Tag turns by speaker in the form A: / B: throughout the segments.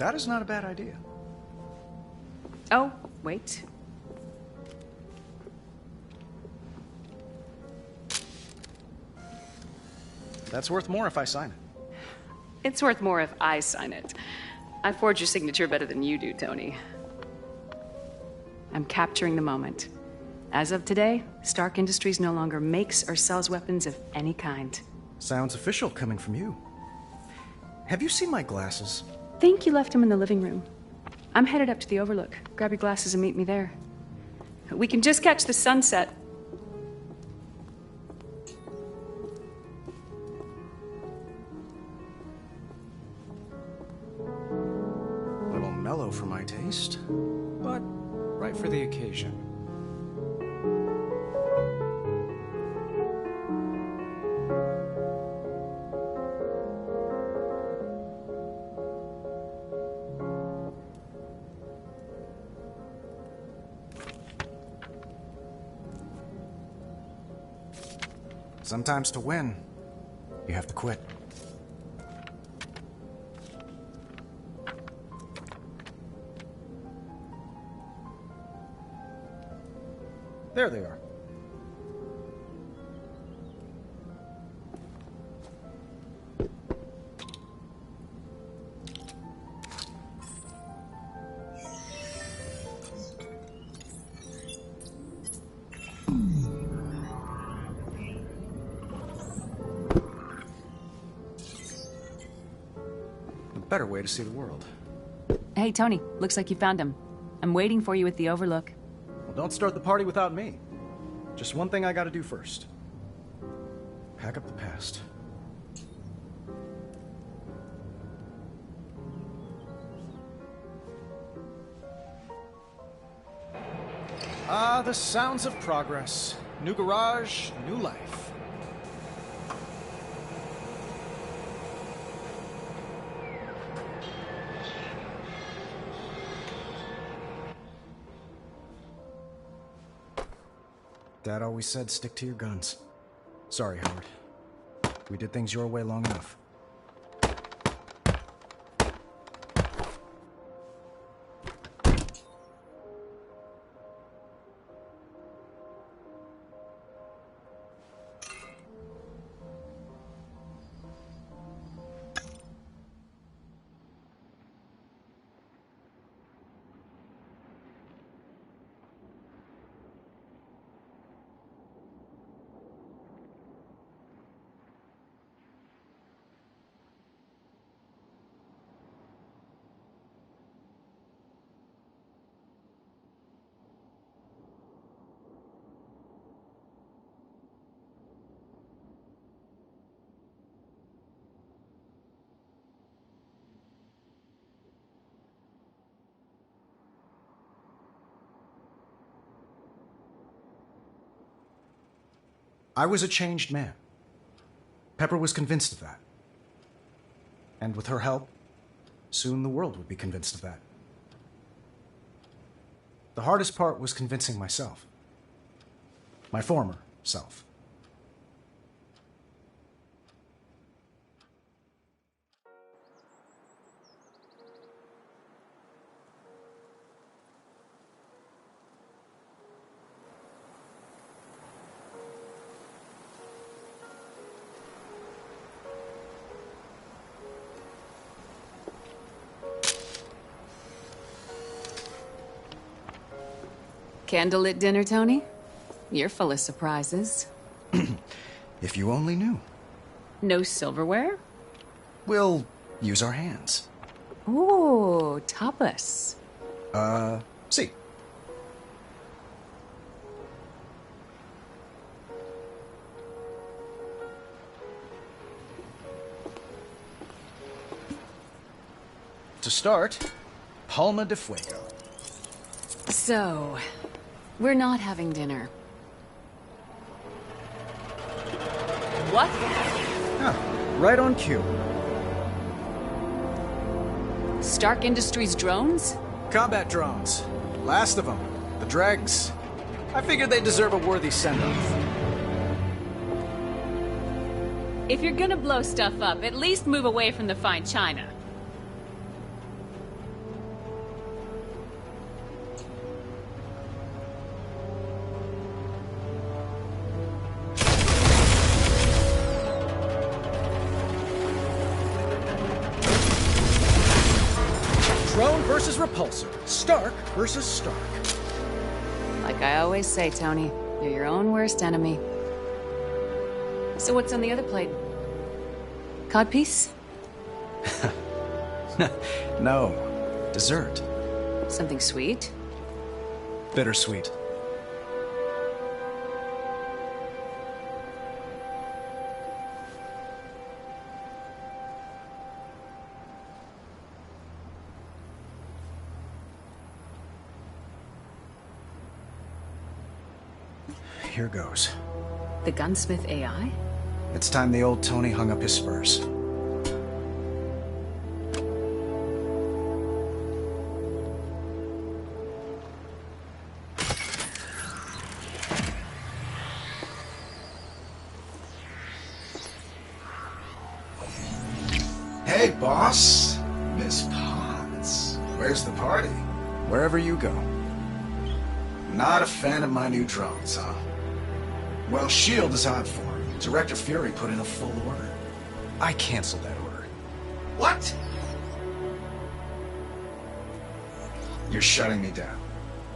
A: That is not a bad idea.
B: Oh, wait.
A: That's worth more if I sign it.
B: It's worth more if I sign it. I forge your signature better than you do, Tony. I'm capturing the moment. As of today, Stark Industries no longer makes or sells weapons of any kind.
A: Sounds official coming from you. Have you seen my glasses?
B: Think you left them in the living room. I'm headed up to the Overlook. Grab your glasses and meet me there. We can just catch the sunset.
A: A little mellow for my taste, but right for the occasion. Sometimes to win, you have to quit. There they are. Better way to see the world.
B: Hey, Tony. Looks like you found him. I'm waiting for you at the Overlook.
A: Well, don't start the party without me. Just one thing I gotta do first. Pack up the past. Ah, the sounds of progress. New garage, new life. Dad always said stick to your guns. Sorry, Howard. We did things your way long enough. I was a changed man. Pepper was convinced of that. And with her help, soon the world would be convinced of that. The hardest part was convincing myself. My former self.
B: Candlelit dinner, Tony? You're full of surprises.
A: If you only knew.
B: No silverware?
A: We'll use our hands.
B: Ooh, tapas.
A: See. To start, Palma de Fuego.
B: So, we're not having dinner. What?
A: Ah, right on cue.
B: Stark Industries drones?
A: Combat drones. Last of them. The dregs. I figured they deserve a worthy send-off.
B: If you're gonna blow stuff up, at least move away from the fine china.
A: versus repulsor. Stark versus Stark.
B: Like I always say, Tony, you're your own worst enemy. So what's on the other plate? Codpiece?
A: No. Dessert.
B: Something sweet?
A: Bittersweet. Here goes.
B: The gunsmith AI?
A: It's time the old Tony hung up his spurs.
C: Hey, boss. Miss Potts. Where's the party?
A: Wherever you go.
C: Not a fan of my new drones, huh? Well, S.H.I.E.L.D. is on for me. Director Fury put in a full order.
A: I canceled that order.
C: What? You're shutting me down.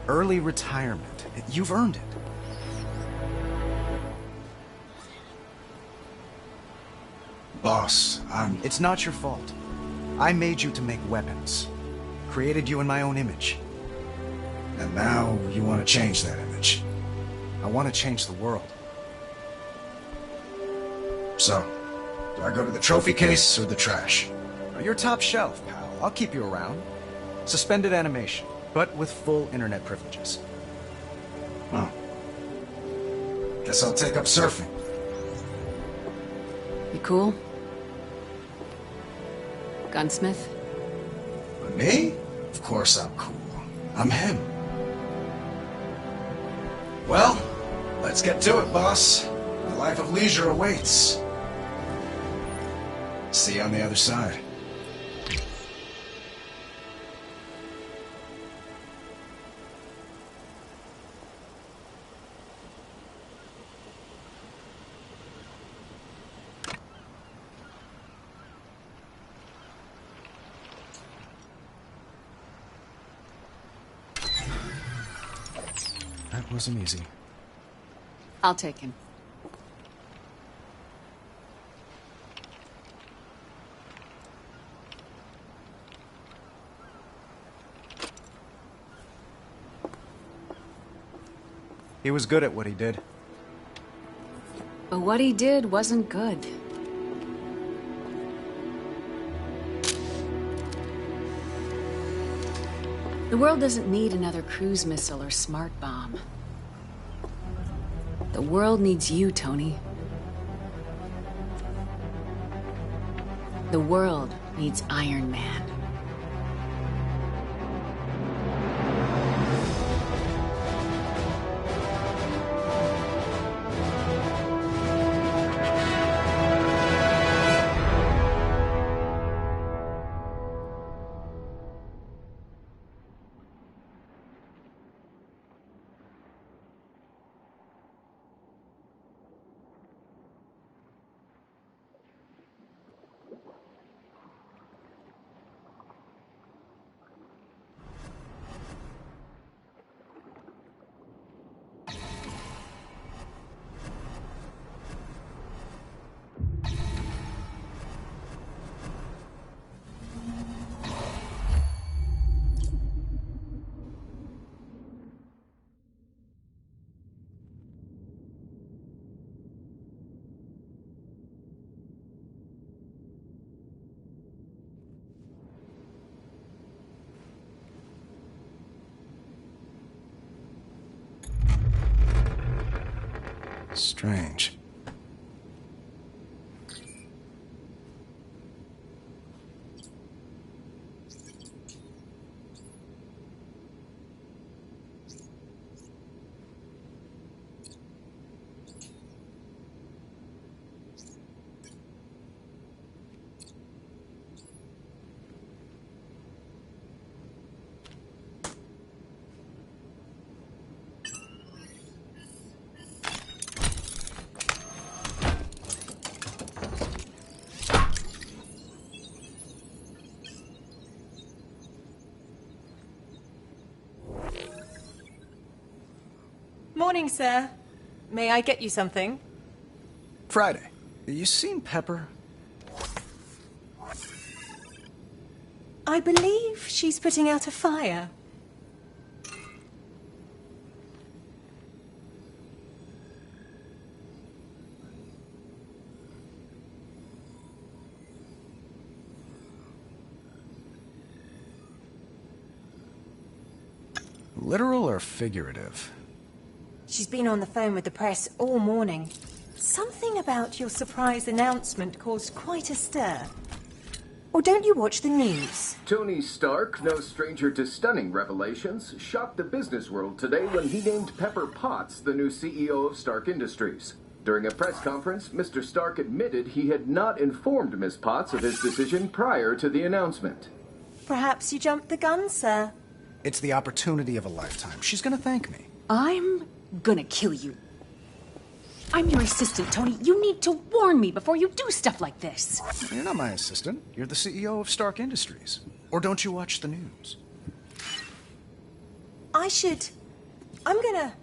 A: Early retirement. You've earned it.
C: Boss,
A: It's not your fault. I made you to make weapons. Created you in my own image.
C: And now you want to change that image.
A: I want to change the world.
C: So, do I go to the trophy case or the trash?
A: You're top shelf, pal. I'll keep you around. Suspended animation, but with full internet privileges.
C: Oh. Guess I'll take up surfing.
B: You cool? Gunsmith?
C: But me? Of course I'm cool. I'm him. Well, let's get to it, boss. The life of leisure awaits. See you on the other side.
A: That wasn't easy.
B: I'll take him.
A: He was good at what he did.
B: But what he did wasn't good. The world doesn't need another cruise missile or smart bomb. The world needs you, Tony. The world needs Iron Man.
A: Strange.
D: Morning, sir. May I get you something?
A: Friday, you seen Pepper?
D: I believe she's putting out a fire.
A: Literal or figurative?
D: She's been on the phone with the press all morning. Something about your surprise announcement caused quite a stir. Or don't you watch the news?
E: Tony Stark, no stranger to stunning revelations, shocked the business world today when he named Pepper Potts the new CEO of Stark Industries. During a press conference, Mr. Stark admitted he had not informed Ms. Potts of his decision prior to the announcement.
D: Perhaps you jumped the gun, sir.
A: It's the opportunity of a lifetime. She's gonna thank me.
B: I'm gonna kill you. I'm your assistant, Tony. You need to warn me before you do stuff like this.
A: You're not my assistant. You're the CEO of Stark Industries. Or don't you watch the news?
D: I'm gonna...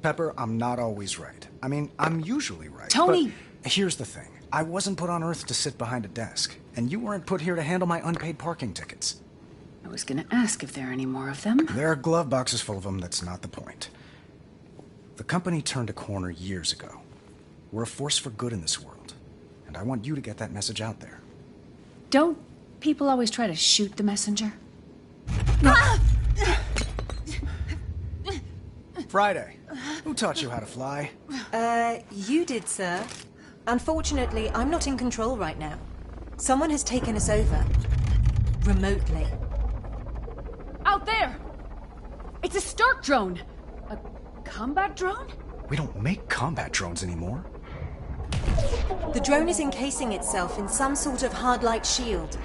A: Pepper, I'm not always right. I mean, I'm usually right.
B: Tony!
A: But here's the thing. I wasn't put on Earth to sit behind a desk. And you weren't put here to handle my unpaid parking tickets.
B: I was gonna ask if there are any more of them.
A: There are glove boxes full of them. That's not the point. The company turned a corner years ago. We're a force for good in this world. And I want you to get that message out there.
B: Don't people always try to shoot the messenger?
A: Friday, who taught you how to fly?
D: You did, sir. Unfortunately, I'm not in control right now. Someone has taken us over. Remotely.
B: Out there! It's a Stark drone! A combat drone?
A: We don't make combat drones anymore.
D: The drone is encasing itself in some sort of hard-light shield.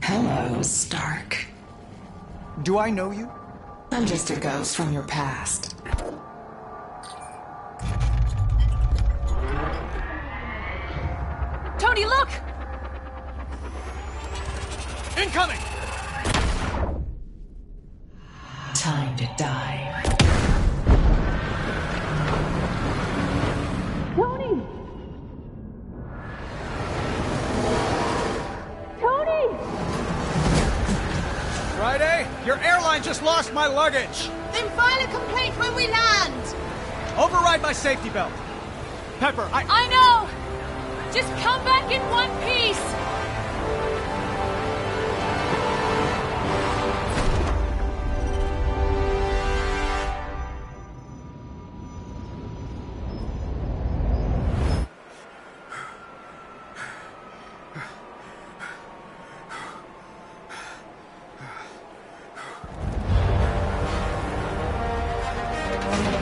F: Hello, Stark.
A: Do I know you?
F: I'm just a ghost from your past.
B: Tony, look!
A: Incoming!
F: Time to die.
B: Tony! Tony!
A: Friday, your airline just lost my luggage!
D: Then file a complaint when we land!
A: Override my safety belt! Pepper,
B: I know! Just come back in one piece!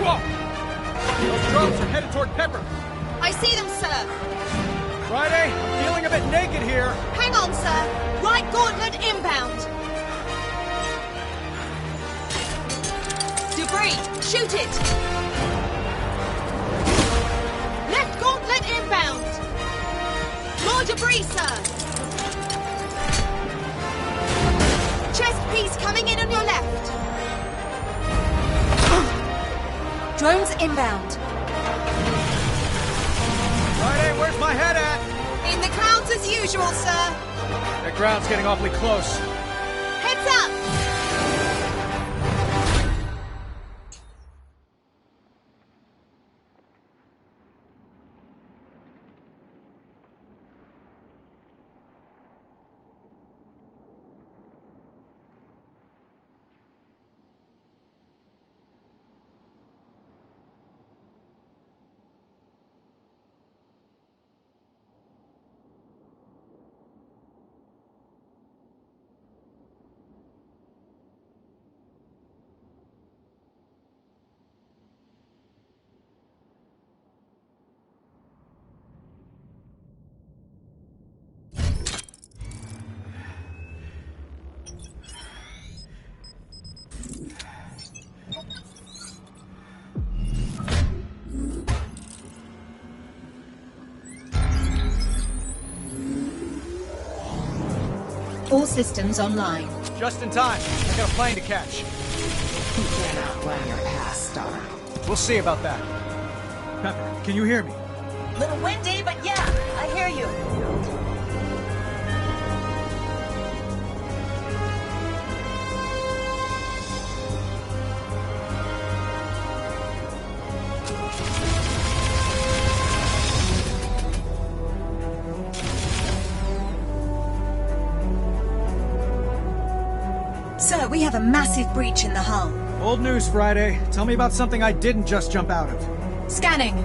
A: Whoa! Those drones are headed toward Pepper!
D: I see them, sir!
A: Friday, I'm feeling a bit naked here.
D: Hang on, sir! Right gauntlet inbound! Debris! Shoot it! Left gauntlet inbound! More debris, sir! Chest piece coming in on your left! Drones inbound!
A: Friday, where's my head at?
D: In the clouds as usual, sir!
A: That ground's getting awfully close.
D: Heads up! All systems online.
G: Just in time. I got a plane to catch.
F: You can't outrun your past, Stark.
G: We'll see about that. Pepper, can you hear me?
D: Little windy, but yeah, I hear you. Sir, we have a massive breach in the hull.
G: Old news, Friday. Tell me about something I didn't just jump out of.
D: Scanning.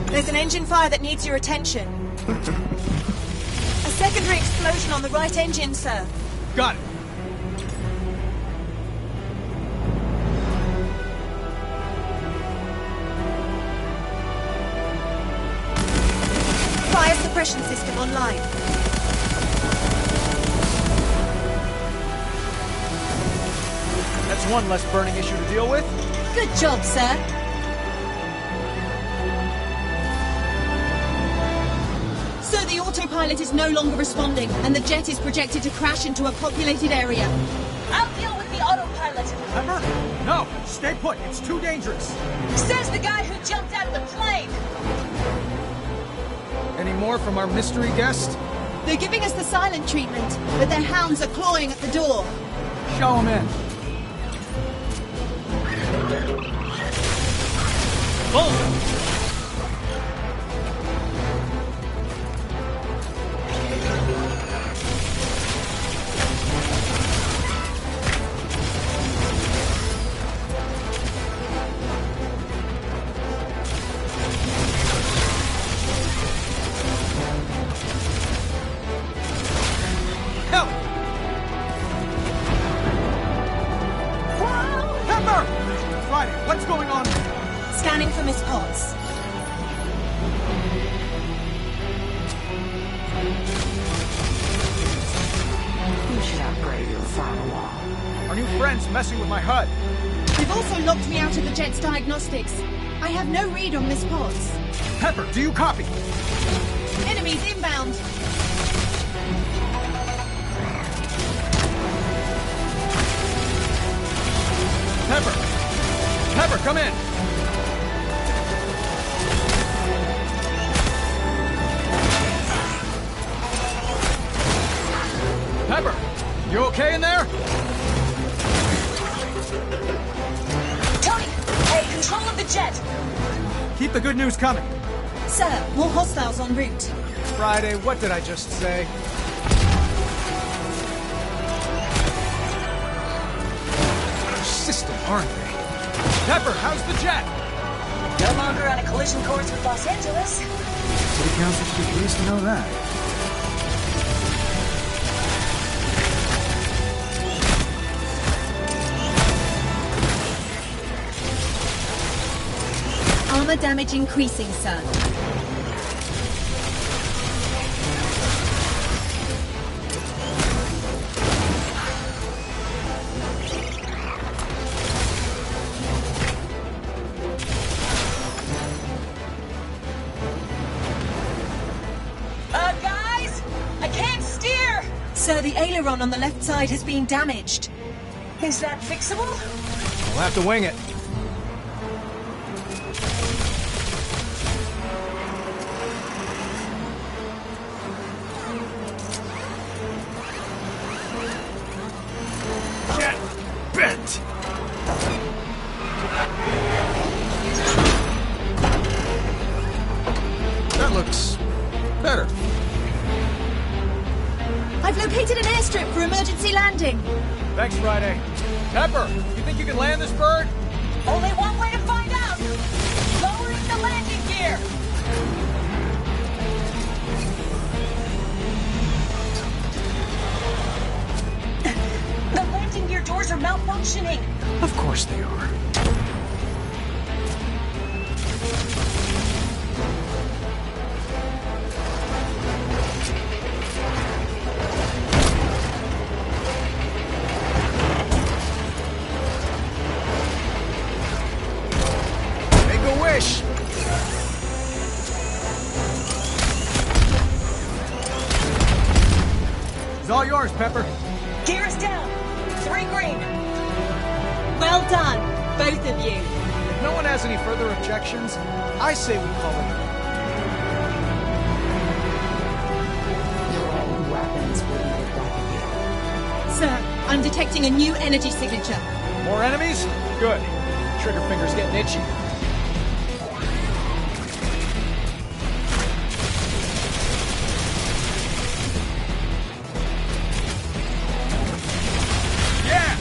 D: There's an engine fire that needs your attention. A secondary explosion on the right engine, sir.
G: Got it.
D: Fire suppression system online.
G: That's one less burning issue to deal with.
D: Good job, sir. So the autopilot is no longer responding, and the jet is projected to crash into a populated area. I'll deal with the autopilot.
G: Pepper? No, stay put. It's too dangerous.
D: Says the guy who jumped out of the plane.
G: Any more from our mystery guest?
D: They're giving us the silent treatment, but their hounds are clawing at the door.
G: Show him in. Boom! Help! Pepper! Friday, what's going on?
D: Scanning for Miss Potts.
F: You should upgrade your firewall.
G: Our new friend's messing with my HUD.
D: They've also locked me out of the jet's diagnostics. I have no read on Miss Potts.
G: Pepper, do you copy?
D: Enemies inbound.
G: Pepper! Pepper, come in! Pepper, you okay in there?
D: Tony, hey, control of the jet.
G: Keep the good news coming.
D: Sir, more hostiles en route.
G: Friday, what did I just say? System, aren't they? Pepper, how's the jet?
D: No longer on a collision course with Los Angeles.
A: City Council should be pleased to know that.
D: Armor damage increasing, sir. Guys! I can't steer! Sir, the aileron on the left side has been damaged. Is that fixable?
G: We'll have to wing it. Jet bent! That looks better.
D: I've located an airstrip for emergency landing.
G: Thanks, Friday. Pepper, you think you can land this bird?
D: Only one way to find out. Lowering the landing gear. The landing gear doors are malfunctioning.
A: Of course they are.
G: Make a wish! It's all yours, Pepper.
D: Gears down. 3 green. Well done, both of you.
G: If no one has any further objections, I say we call it.
F: Your own weapons will be back again.
D: Sir, I'm detecting a new energy signature.
G: More enemies? Good. Trigger finger's getting itchy. Yeah!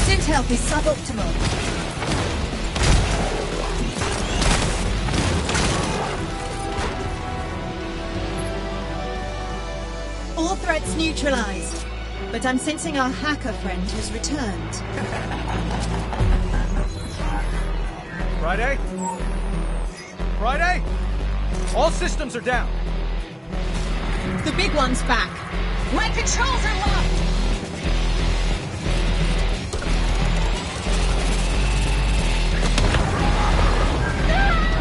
D: Synth health is suboptimal. All threats neutralized. But I'm sensing our hacker friend has returned.
G: Friday? Friday? All systems are down.
D: The big one's back. My controls are locked!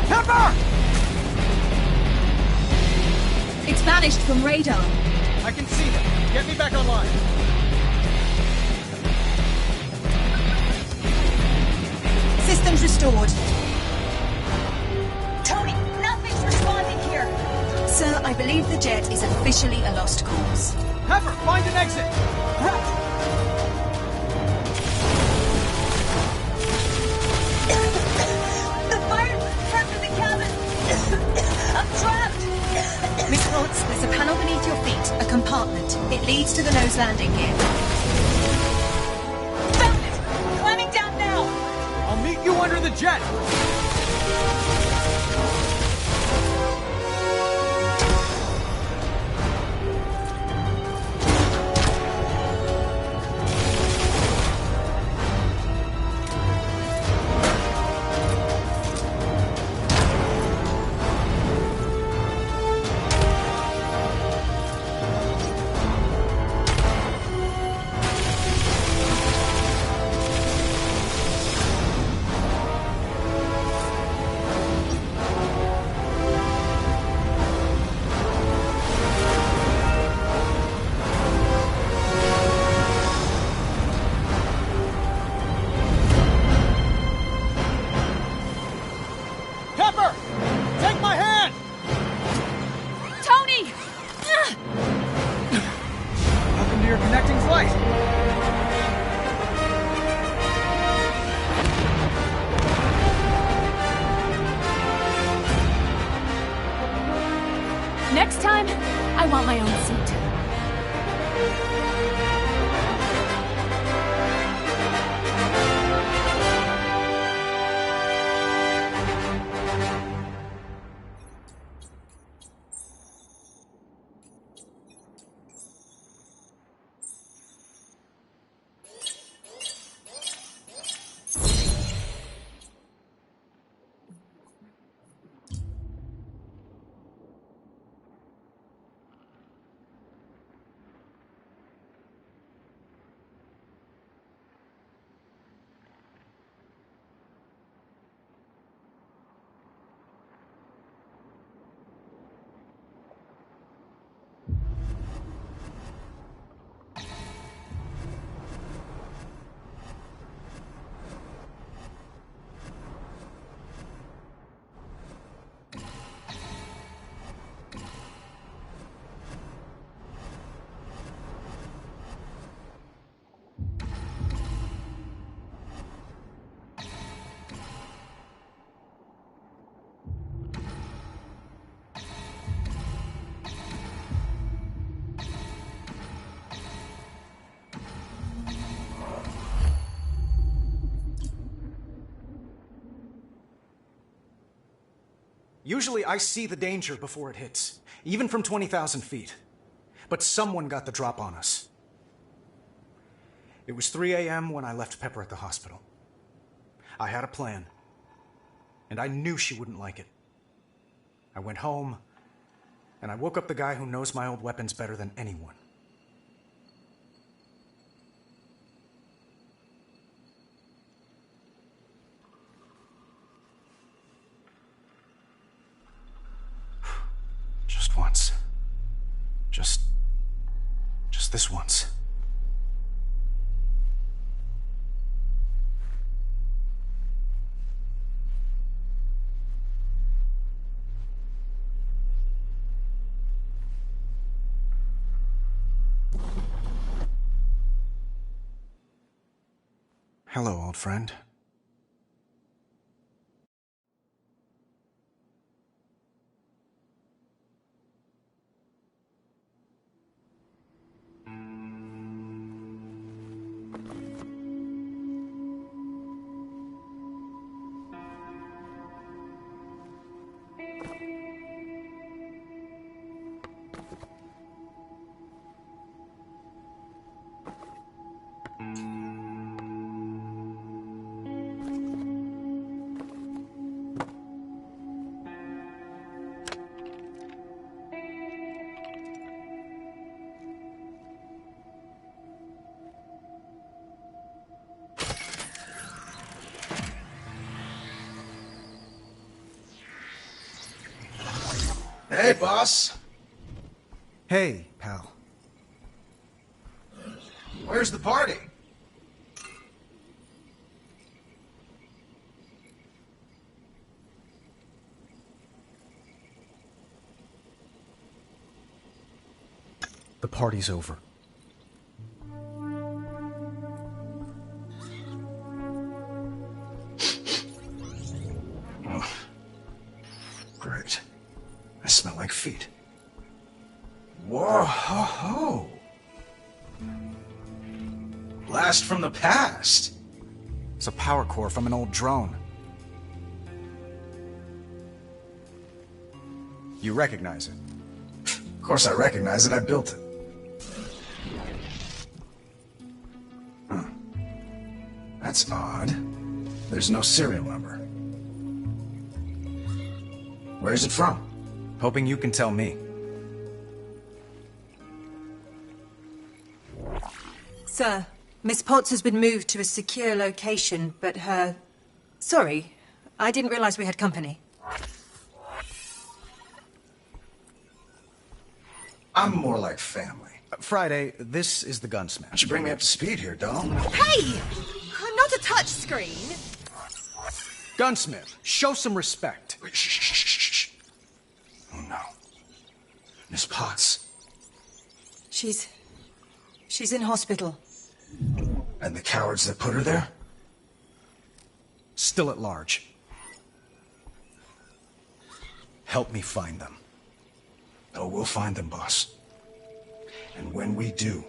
G: Pepper!
D: It's vanished from radar.
G: I can see that. Get me back online.
D: Systems restored. Tony, nothing's responding here. Sir, I believe the jet is officially a lost cause.
G: Pepper, find an exit!
D: Right. The fire trapped in the cabin. I'm trapped. Miss Potts, there's a panel beneath your feet, a compartment. It leads to the nose landing gear. Found it! Climbing down now!
G: I'll meet you under the jet! Pepper! Take my hand!
B: Tony!
G: Welcome to your connecting flight.
B: Next time, I want my own seat.
A: Usually I see the danger before it hits, even from 20,000 feet. But someone got the drop on us. It was 3 a.m. when I left Pepper at the hospital. I had a plan, and I knew she wouldn't like it. I went home, and I woke up the guy who knows my old weapons better than anyone. Just once. Just this once. Hello, old friend.
C: Hey, boss.
A: Hey, pal.
C: Where's the party?
A: The party's over.
C: Oh. Great. I smell like feet. Whoa, ho, ho. Blast from the past.
A: It's a power core from an old drone. You recognize it?
C: Of course I recognize it. I built it. Huh. That's odd. There's no serial number. Where's it from?
A: Hoping you can tell me.
D: Sir, Miss Potts has been moved to a secure location, but her... Sorry, I didn't realize we had company.
C: I'm more like family.
A: Friday, this is the gunsmith.
C: Why don't you bring me up to speed here, doll?
D: Hey! I'm not a touchscreen!
A: Gunsmith, show some respect.
C: Wait, shh, shh, shh, shh, shh. Oh, no. Miss Potts.
D: She's in hospital.
C: And the cowards that put her there?
A: Still at large. Help me find them.
C: Oh, we'll find them, boss. And when we do...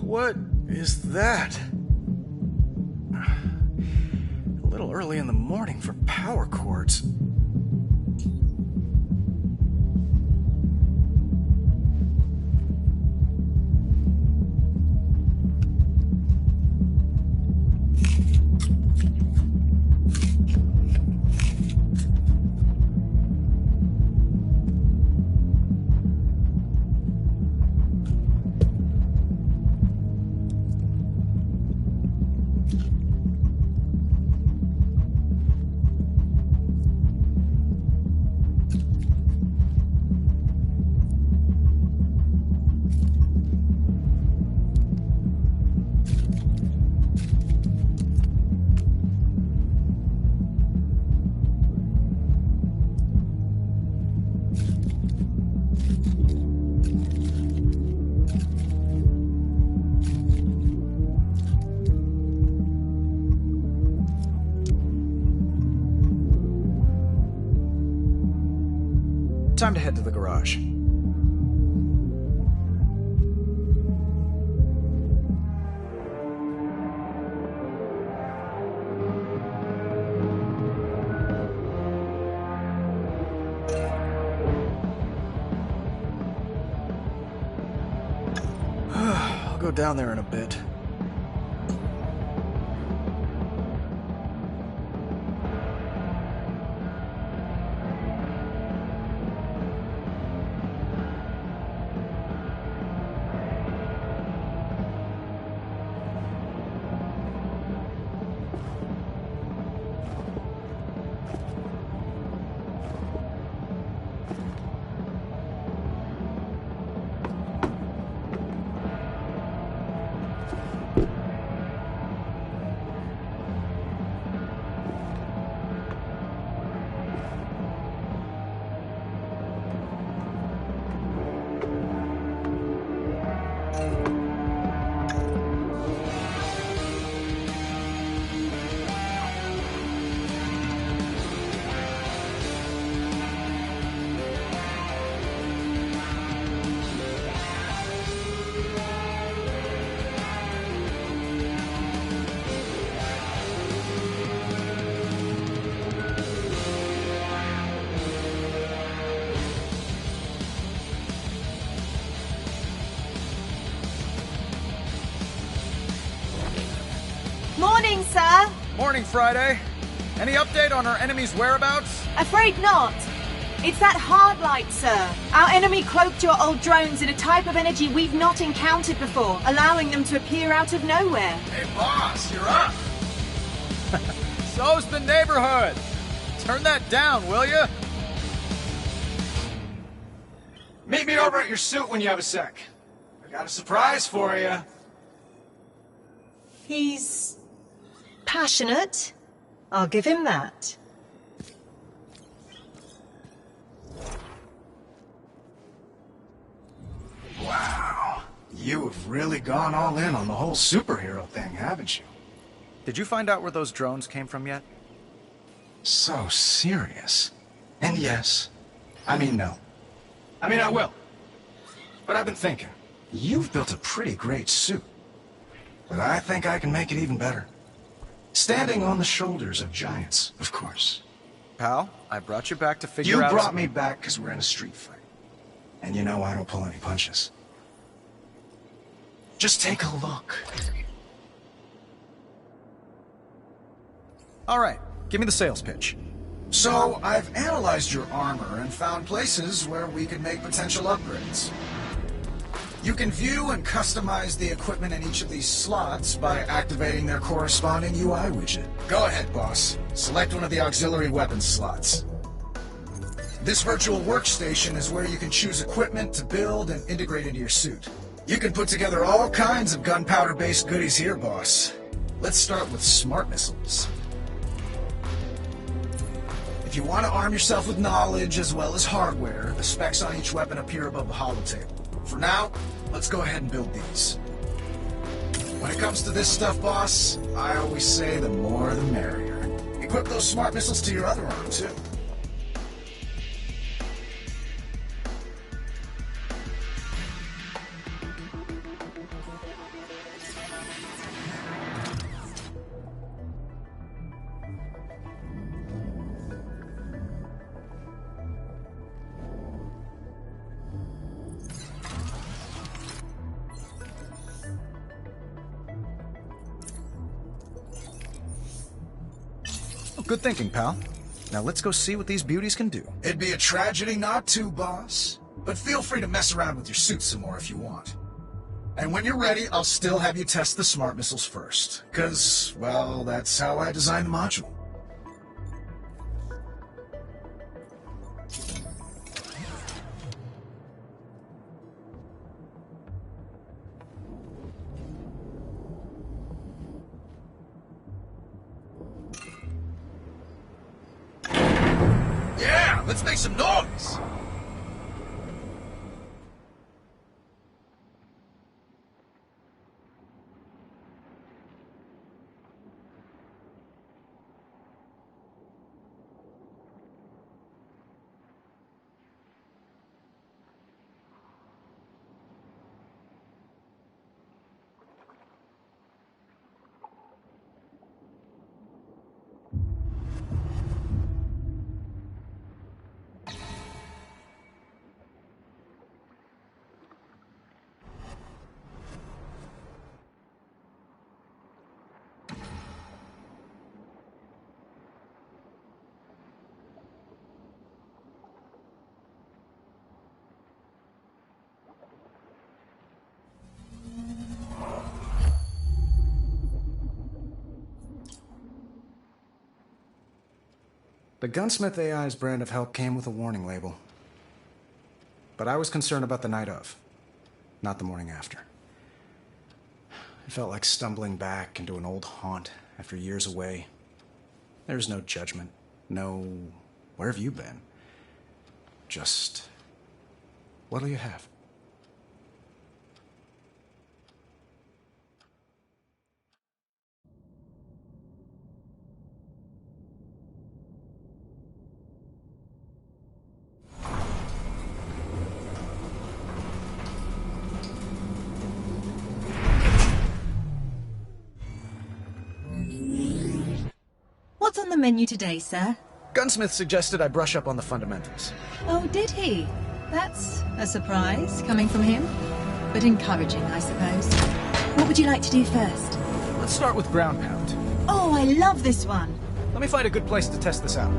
A: What is that? A little early in the morning for power cords. time to head to the garage. I'll go down there in a bit.
D: Morning, sir.
A: Morning, Friday. Any update on our enemy's whereabouts?
D: Afraid not. It's that hard light, sir. Our enemy cloaked your old drones in a type of energy we've not encountered before, allowing them to appear out of nowhere.
C: Hey, boss, you're up.
A: So's the neighborhood. Turn that down, will you?
C: Meet me over at your suit when you have a sec. I got a surprise for you.
D: He's passionate. I'll give him that.
C: Wow. You have really gone all in on the whole superhero thing, haven't you?
A: Did you find out where those drones came from yet?
C: So serious. And yes. I mean, no. I mean, I will. But I've been thinking. You've built a pretty great suit. But I think I can make it even better. Standing on the shoulders of giants, of course.
A: Pal, I brought you back to figure out...
C: You brought me back because we're in a street fight. And you know I don't pull any punches. Just take a look.
A: All right, give me the sales pitch.
C: So, I've analyzed your armor and found places where we could make potential upgrades. You can view and customize the equipment in each of these slots by activating their corresponding UI widget. Go ahead, boss. Select one of the auxiliary weapons slots. This virtual workstation is where you can choose equipment to build and integrate into your suit. You can put together all kinds of gunpowder-based goodies here, boss. Let's start with smart missiles. If you want to arm yourself with knowledge as well as hardware, the specs on each weapon appear above the holotable. For now, let's go ahead and build these. When it comes to this stuff, boss, I always say the more the merrier. Equip those smart missiles to your other arm, too.
A: Good thinking, pal. Now let's go see what these beauties can do.
C: It'd be a tragedy not to, boss. But feel free to mess around with your suit some more if you want. And when you're ready, I'll still have you test the smart missiles first. 'Cause, well, that's how I designed the module. Let's make some noise!
A: The Gunsmith AI's brand of help came with a warning label. But I was concerned about the night of, not the morning after. It felt like stumbling back into an old haunt after years away. There's no judgment, no, where have you been? Just, what'll you have?
D: What's on the menu today, sir?
A: Gunsmith suggested I brush up on the fundamentals.
D: Oh, did he? That's a surprise, coming from him. But encouraging, I suppose. What would you like to do first?
A: Let's start with ground pound.
D: Oh, I love this one.
A: Let me find a good place to test this out.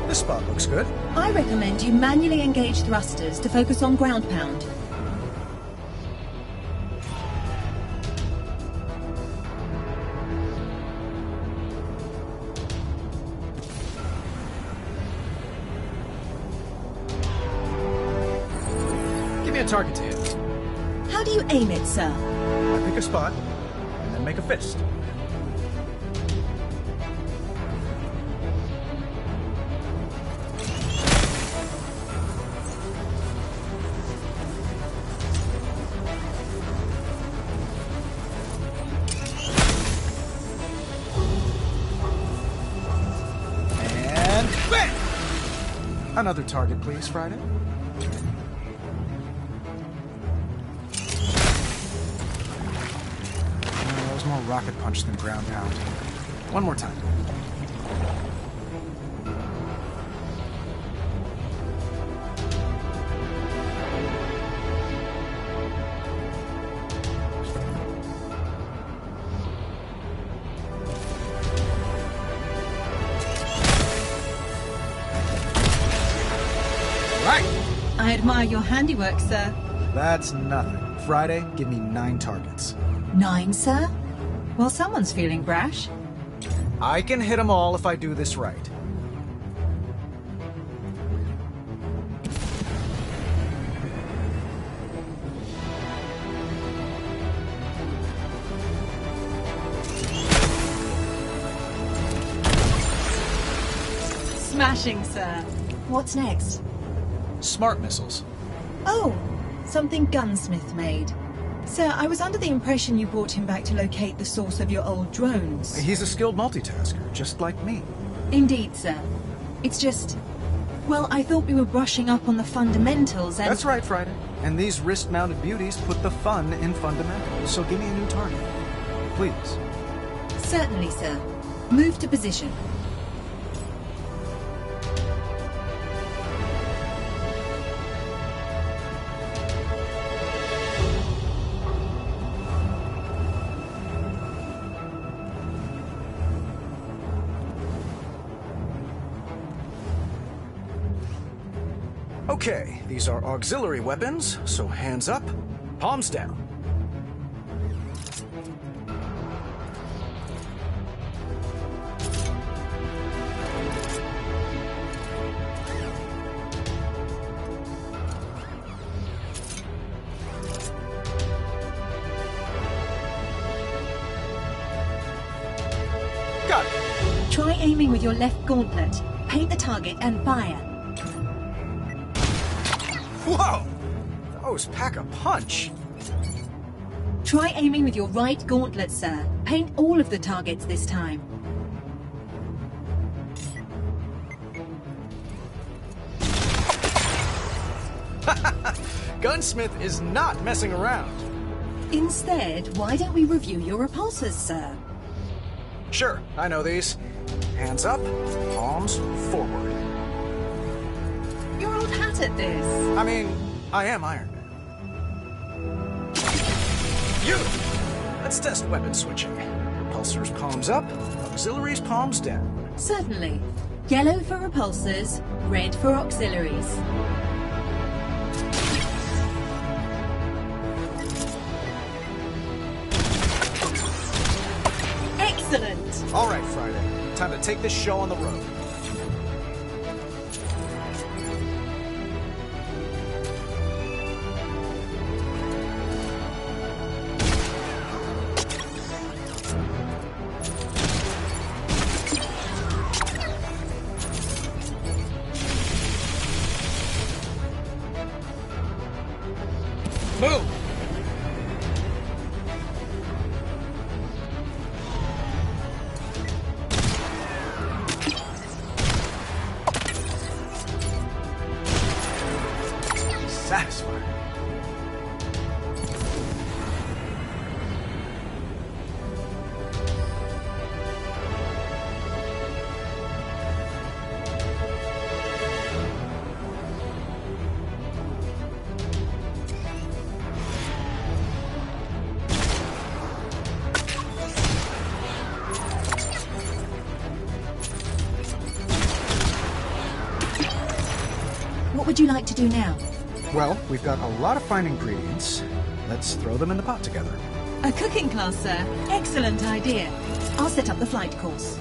A: This spot looks good.
D: I recommend you manually engage thrusters to focus on ground pound.
A: Give me a target to hit.
D: How do you aim it, sir?
A: I pick a spot, and then make a fist. And bam! Another target, please, Friday. That was more rocket punch than ground pound. One more time. Right!
D: I admire your handiwork, sir.
A: That's nothing. Friday, give me 9 targets.
D: 9, sir? Well, someone's feeling brash.
A: I can hit them all if I do this right.
D: Smashing, sir. What's next?
A: Smart missiles.
D: Oh, something Gunsmith made. Sir, I was under the impression you brought him back to locate the source of your old drones.
A: He's a skilled multitasker, just like me.
D: Indeed, sir. It's just... Well, I thought we were brushing up on the fundamentals and...
A: That's right, Friday. And these wrist-mounted beauties put the fun in fundamentals. So give me a new target. Please.
D: Certainly, sir. Move to position.
A: Okay, these are auxiliary weapons, so hands up, palms down. Got it.
D: Try aiming with your left gauntlet. Paint the target and fire.
A: Whoa! Those pack a punch.
D: Try aiming with your right gauntlet, sir. Paint all of the targets this time.
A: Gunsmith is not messing around.
D: Instead, why don't we review your repulsors, sir?
A: Sure, I know these. Hands up, palms forward.
D: You're old hat at this.
A: I mean, I am Iron Man. You! Let's test weapon switching. Repulsors palms up, Auxiliaries, palms down.
D: Certainly. Yellow for repulsors, red for auxiliaries. Excellent!
A: All right, Friday. Time to take this show on the road. Move! Satisfying.
D: What would you like to do now?
A: Well, we've got a lot of fine ingredients. Let's throw them in the pot together.
D: A cooking class, sir. Excellent idea. I'll set up the flight course.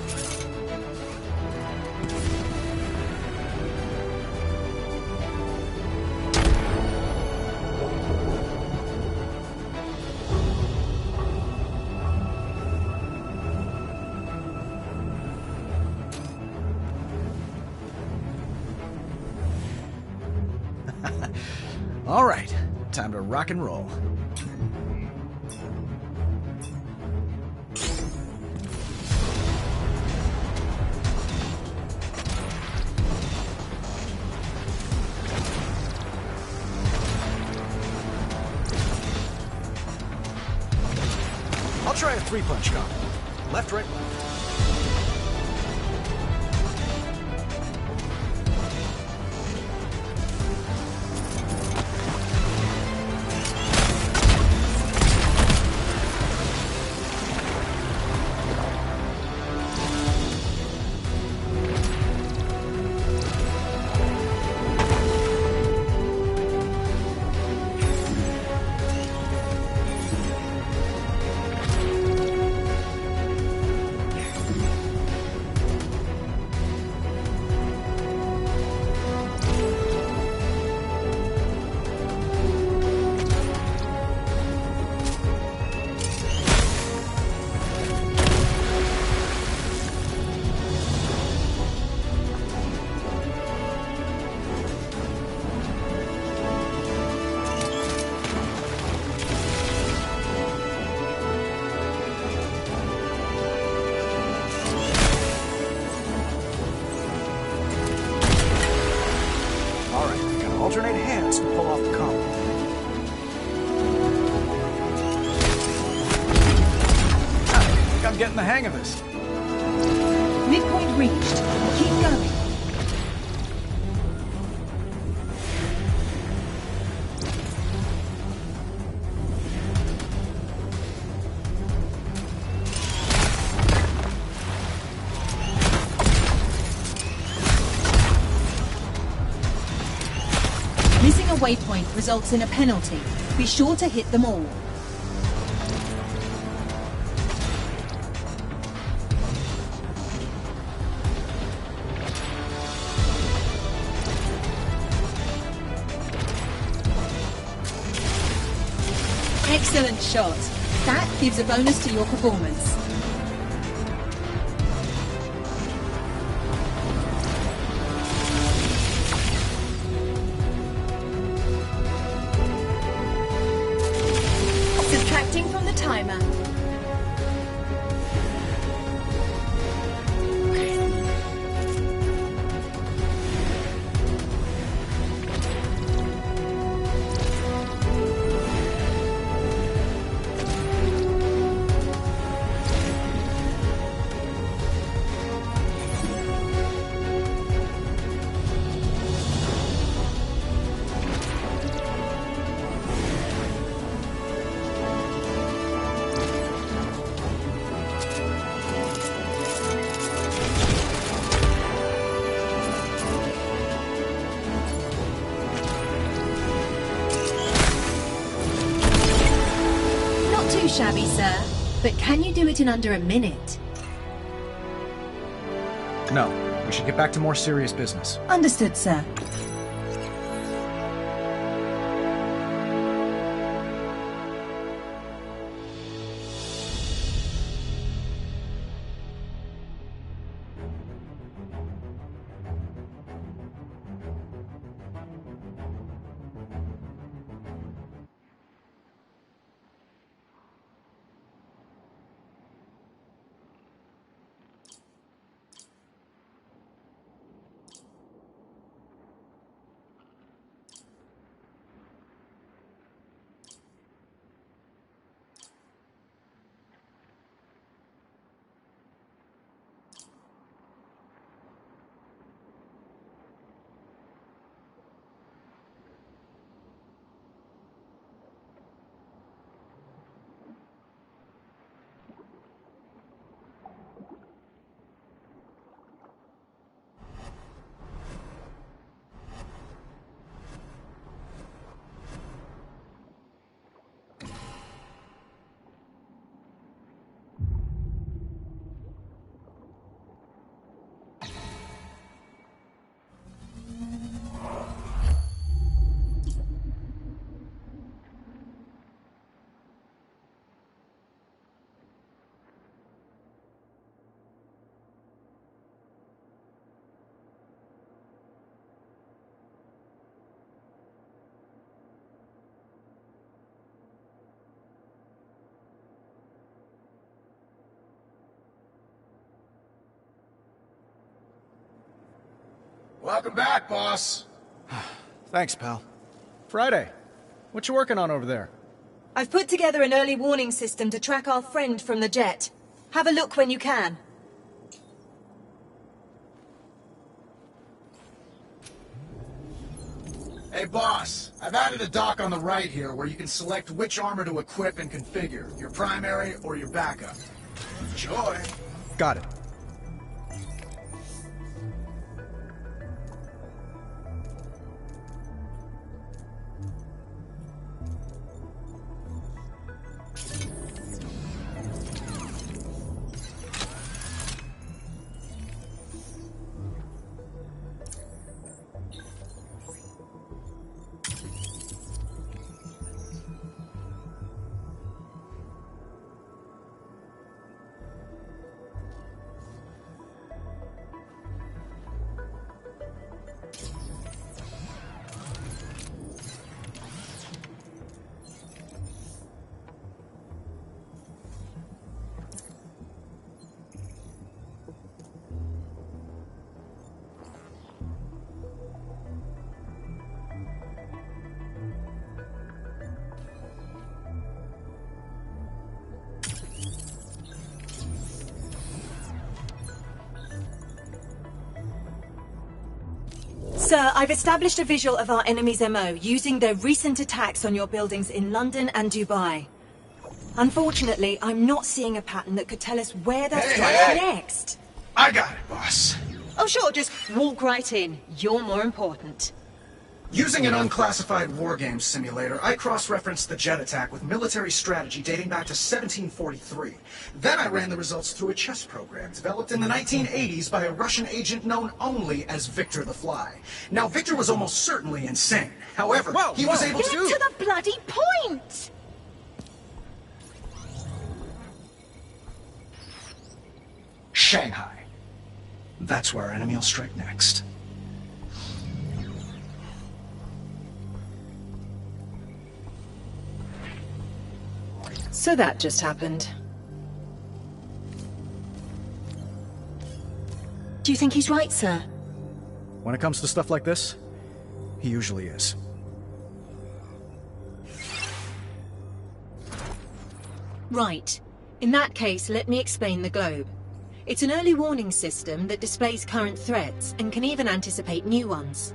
A: All right, time to rock and roll. I'll try a three-punch combo. Left, right, left. Alternate hands to pull off the combo. I think I'm getting the hang of this.
D: Midpoint reached. Keep going. Missing a waypoint results in a penalty. Be sure to hit them all. Excellent shot. That gives a bonus to your performance. Subtracting from the timer. shabby, sir. But can you do it in under a minute?
A: No, we should get back to more serious business.
D: Understood, sir.
C: Welcome back, boss.
A: Thanks, pal. Friday, what you working on over there?
D: I've put together an early warning system to track our friend from the jet. Have a look when you can.
C: Hey, boss. I've added a dock on the right here where you can select which armor to equip and configure, your primary or your backup. Enjoy.
A: Got it.
D: Sir, I've established a visual of our enemy's MO using their recent attacks on your buildings in London and Dubai. Unfortunately, I'm not seeing a pattern that could tell us where they'll strike next.
C: I got it, boss.
D: Oh sure, just walk right in. You're more important.
C: Using an unclassified wargames simulator, I cross-referenced the jet attack with military strategy dating back to 1743. Then I ran the results through a chess program developed in the 1980s by a Russian agent known only as Victor the Fly. Now, Victor was almost certainly insane. However, he was able
D: Get
C: to...
D: to the bloody point!
C: Shanghai. That's where our enemy will strike next.
D: So that just happened. Do you think he's right, sir?
A: When it comes to stuff like this, he usually is.
D: Right. In that case, let me explain the globe. It's an early warning system that displays current threats and can even anticipate new ones.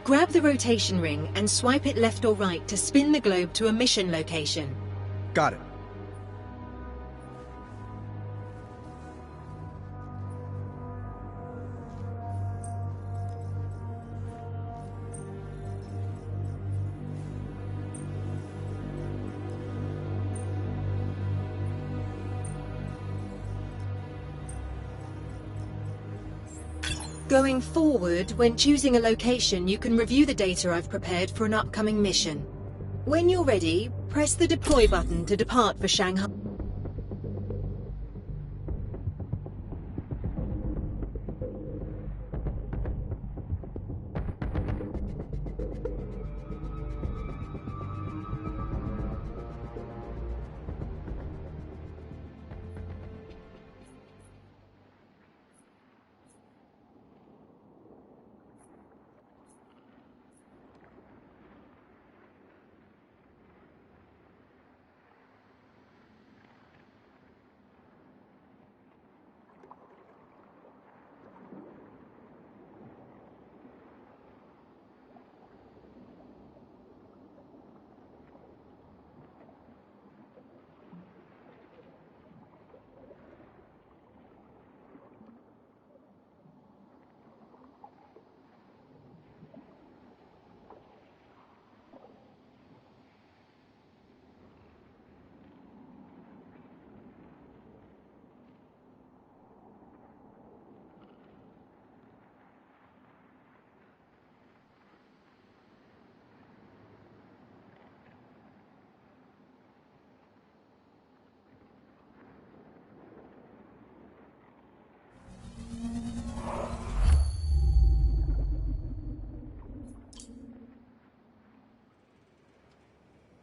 D: Grab the rotation ring and swipe it left or right to spin the globe to a mission location.
A: Got it.
D: Going forward, when choosing a location, you can review the data I've prepared for an upcoming mission. When you're ready, press the deploy button to depart for Shanghai.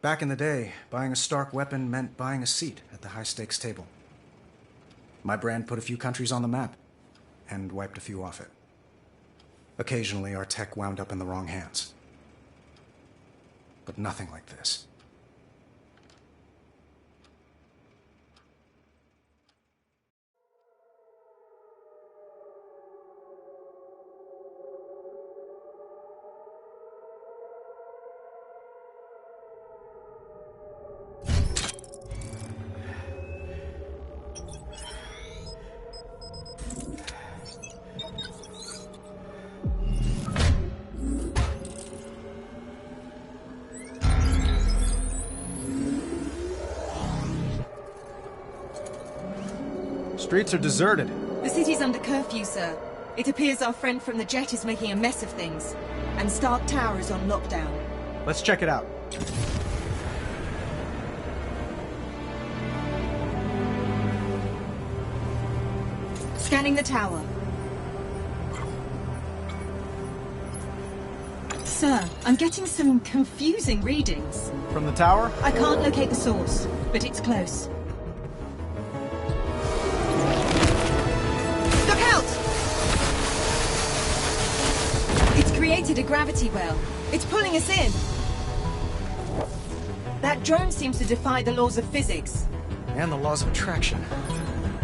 A: Back in the day, buying a Stark weapon meant buying a seat at the high-stakes table. My brand put a few countries on the map, and wiped a few off it. Occasionally, our tech wound up in the wrong hands. But nothing like this.
G: Streets are deserted.
H: The city's under curfew, sir. It appears our friend from the jet is making a mess of things. And Stark Tower is on lockdown.
G: Let's check it out.
H: Scanning the tower. Sir, I'm getting some confusing readings.
G: From the tower?
H: I can't locate the source, but it's close. Look out! It's created a gravity well. It's pulling us in. That drone seems to defy the laws of physics.
A: And the laws of attraction.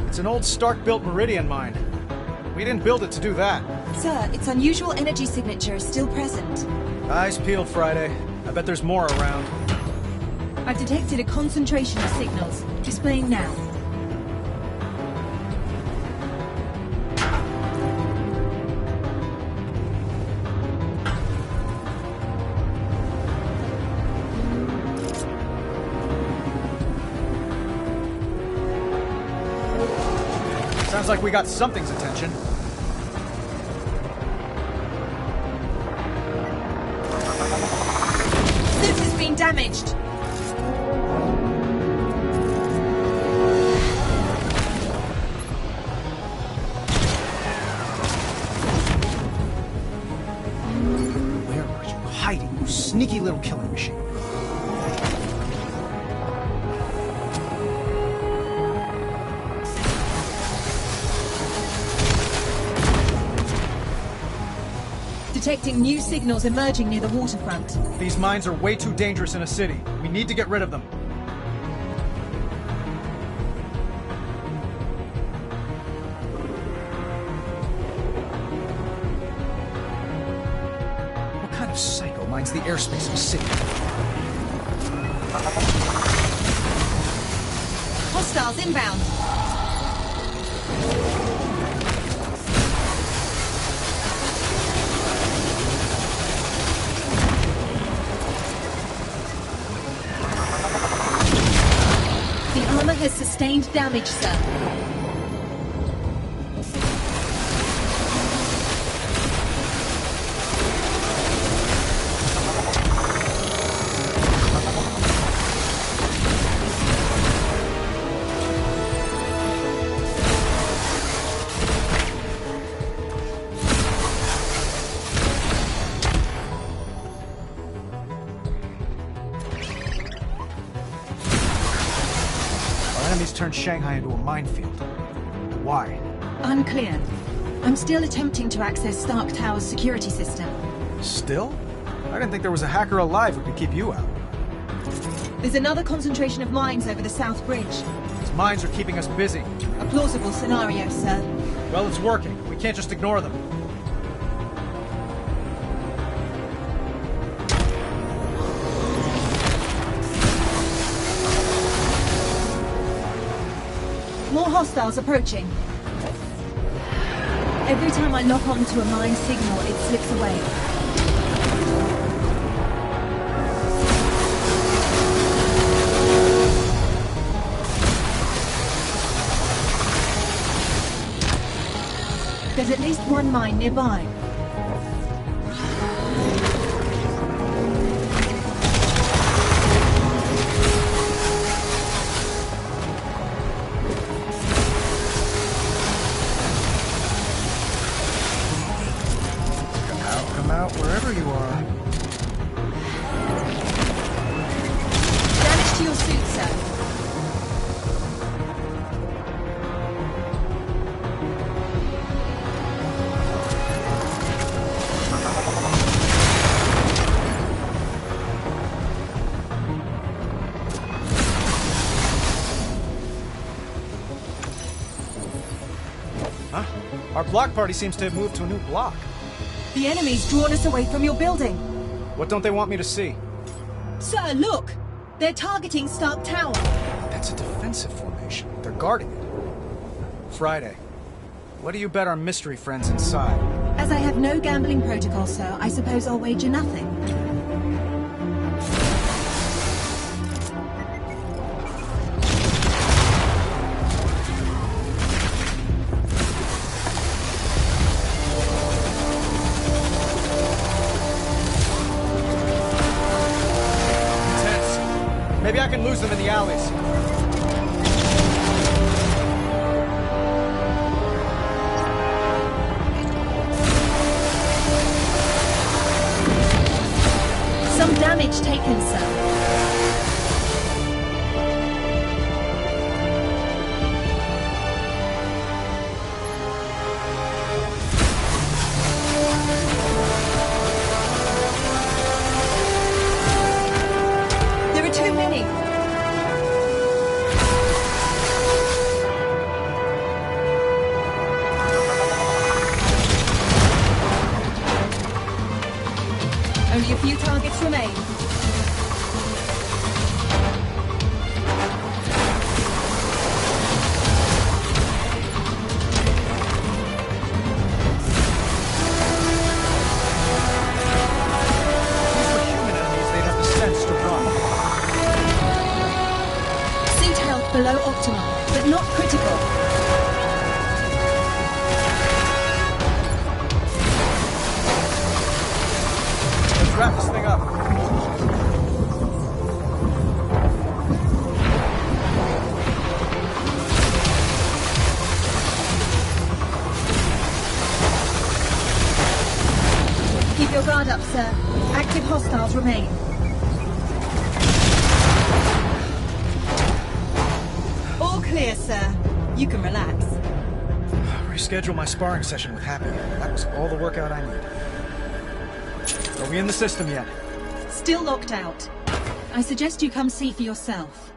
G: It's an old Stark-built Meridian mine. We didn't build it to do that.
H: Sir, its unusual energy signature is still present.
G: Eyes peeled, Friday. I bet there's more around.
H: I've detected a concentration of signals. Displaying now.
G: Sounds like we got something's attention.
H: Suit has been damaged.
A: Where are you hiding, you sneaky little killing machine?
H: Detecting new signals emerging near the waterfront.
G: These mines are way too dangerous in a city. We need to get rid of them.
A: What kind of psycho mines the airspace of a city?
H: Hostiles inbound. The armor has sustained damage, sir.
A: turned Shanghai into a minefield. Why?
D: Unclear. I'm still attempting to access Stark Tower's security system.
A: Still? I didn't think there was a hacker alive who could keep you out.
H: There's another concentration of mines over the South Bridge.
A: These mines are keeping us busy.
H: A plausible scenario, sir.
A: Well, it's working. We can't just ignore them.
H: More hostiles approaching. Every time I lock onto a mine signal, it slips away. There's at least one mine nearby.
A: Come out, wherever you are.
H: Damage to your suit, sir.
A: Huh? Our block party seems to have moved to a new block.
H: The enemy's drawn us away from your building.
A: What don't they want me to see?
H: Sir, look! They're targeting Stark Tower.
A: That's a defensive formation. They're guarding it. Friday. What do you bet our mystery friends inside?
H: As I have no gambling protocol, sir, I suppose I'll wager nothing.
A: Maybe I can lose them in the alleys.
H: Some damage taken, sir. Only a few targets remain.
A: These were human enemies, they'd have the sense to run.
H: Suit health below optimal, but not critical.
A: Let's wrap this thing up.
H: Keep your guard up, sir. Active hostiles remain. All clear, sir. You can relax.
A: Reschedule my sparring session with Happy. That was all the workout I need. Are we in the system yet?
H: Still locked out.
D: I suggest you come see for yourself.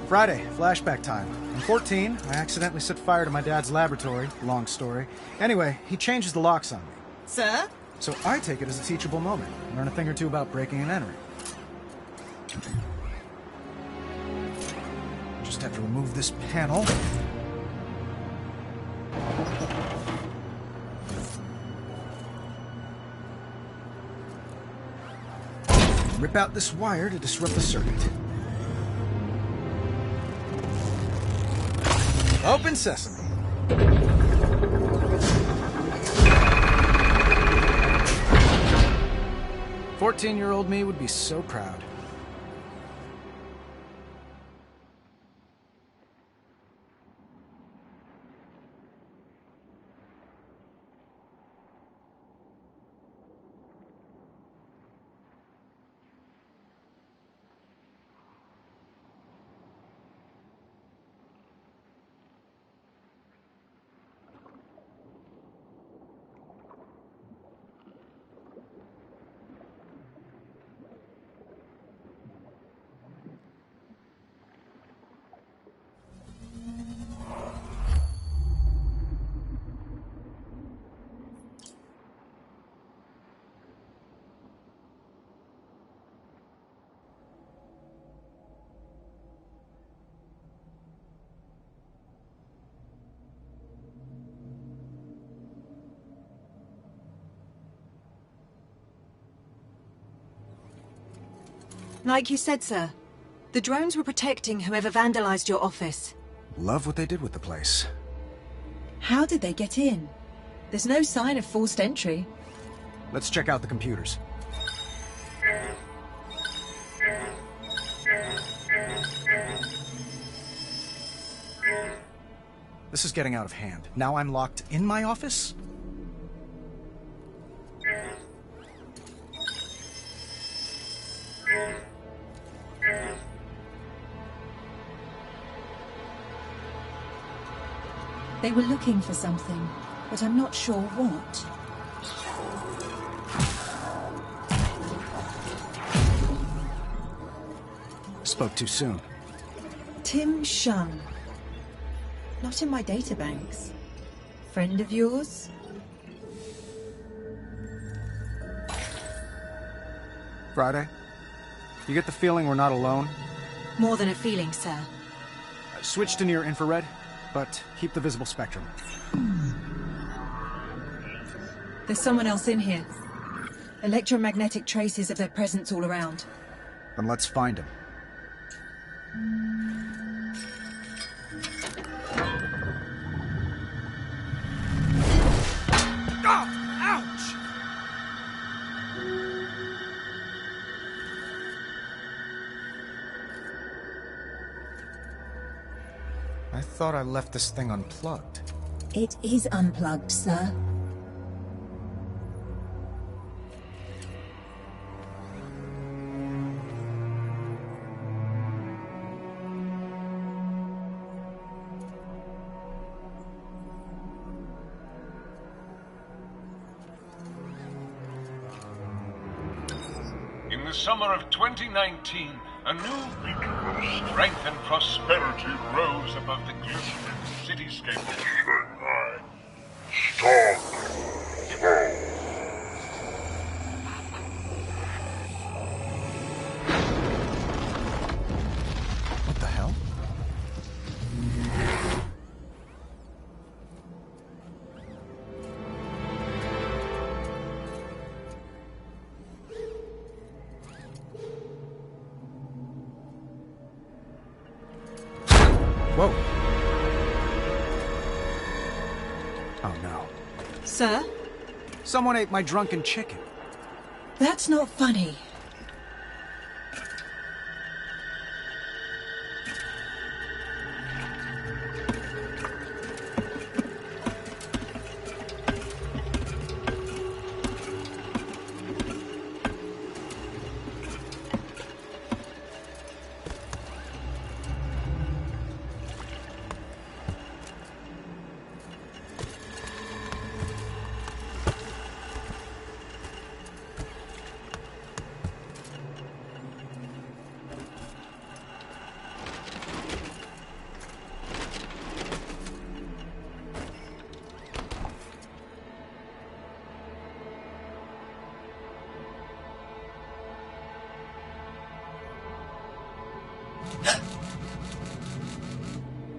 A: Friday, flashback time. In 14, I accidentally set fire to my dad's laboratory. Long story. Anyway, he changes the locks on me.
H: Sir?
A: So I take it as a teachable moment. Learn a thing or two about breaking and entering. Just have to remove this panel. Rip out this wire to disrupt the circuit. Open sesame. "14-year-old me would be so proud."
D: Like you said, sir. The drones were protecting whoever vandalized your office.
A: Love what they did with the place.
H: How did they get in? There's no sign of forced entry.
A: Let's check out the computers. This is getting out of hand. Now I'm locked in my office?
H: They were looking for something, but I'm not sure what.
A: Spoke too soon.
H: Tim Shung. Not in my databanks. Friend of yours?
A: Friday? You get the feeling we're not alone?
D: More than a feeling, sir.
A: Switch to near infrared, but keep the visible spectrum.
H: There's someone else in here. Electromagnetic traces of their presence all around.
A: Then let's find him. I thought I left this thing unplugged.
H: It is unplugged, sir.
I: In the summer of 2019, a new beacon of strength and prosperity rose above the glistening cityscape of Shanghai. Stop. Slow.
A: What the hell? Whoa. Oh no.
H: Sir?
A: Someone ate my drunken chicken.
H: That's not funny.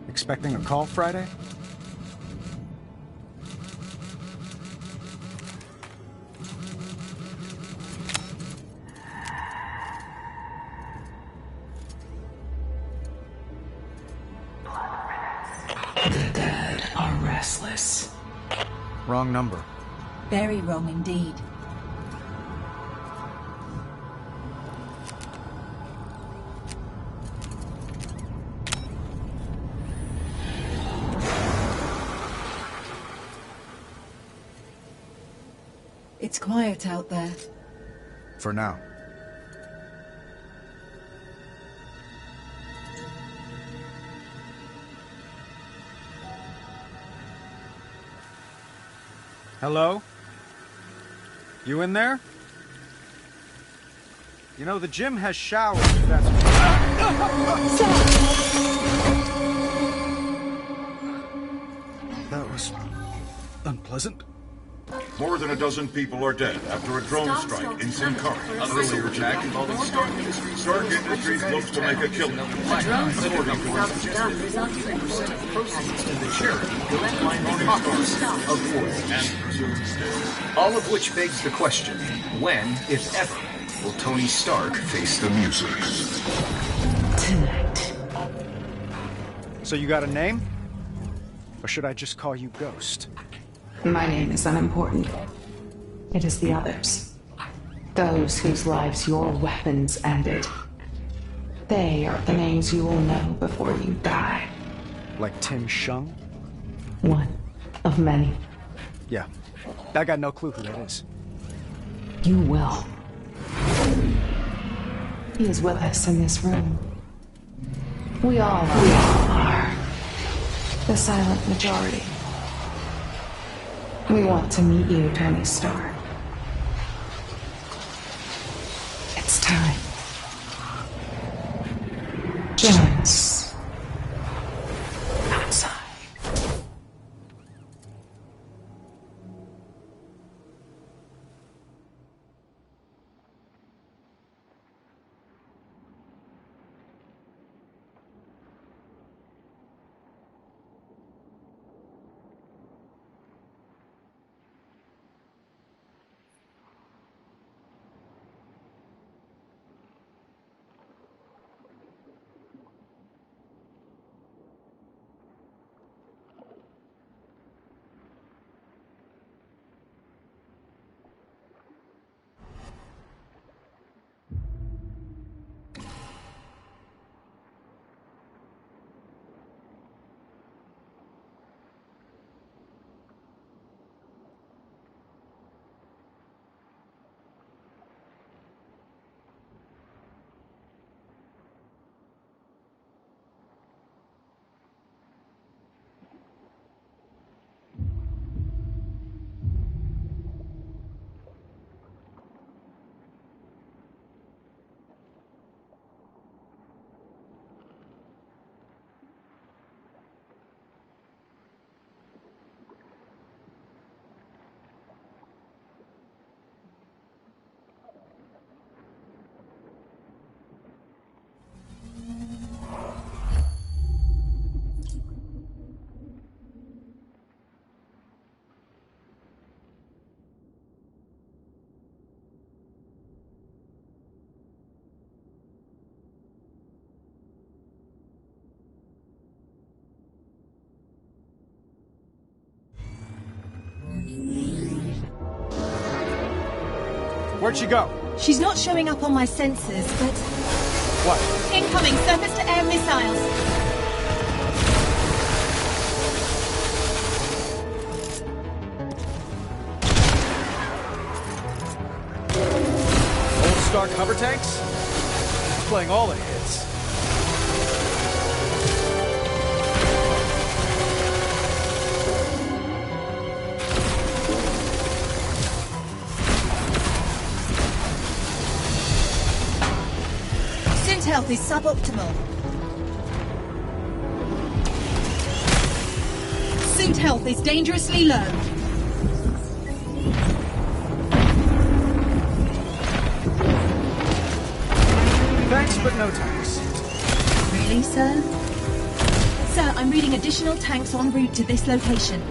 A: Expecting a call Friday?
F: The dead are restless.
A: Wrong number.
H: Very wrong indeed. It's quiet out there.
A: For now. Hello? You in there? You know, the gym has showers, if that's That was unpleasant.
J: More than a dozen people are dead after a drone strike in Sincara earlier
E: attack
J: today.
E: involving Stark Industries.
J: Stark Industries looks to make a killing.
E: According to reports, 50% of proceeds to the charity go to minority stars of oil and presumed death. All of which begs the question, when, if ever, will Tony Stark face the music?
F: Tonight.
A: So you got a name? Or should I just call you Ghost?
F: My name is unimportant. It is the others. Those whose lives your weapons ended. They are the names you will know before you die.
A: Like Tim Shung?
F: One of many.
A: Yeah. I got no clue who that is.
F: You will. He is with us in this room. We all are. The silent majority. We want to meet you, Tony Stark. It's time. Join us. Outside.
A: Where'd she go?
H: She's not showing up on my sensors, but...
A: What?
H: Incoming surface-to-air missiles!
A: Old Stark hover tanks? Playing all the hits.
H: Health is suboptimal. Suit health is dangerously low.
A: Thanks, but no thanks.
H: Really, sir? Sir, I'm reading additional tanks en route to this location.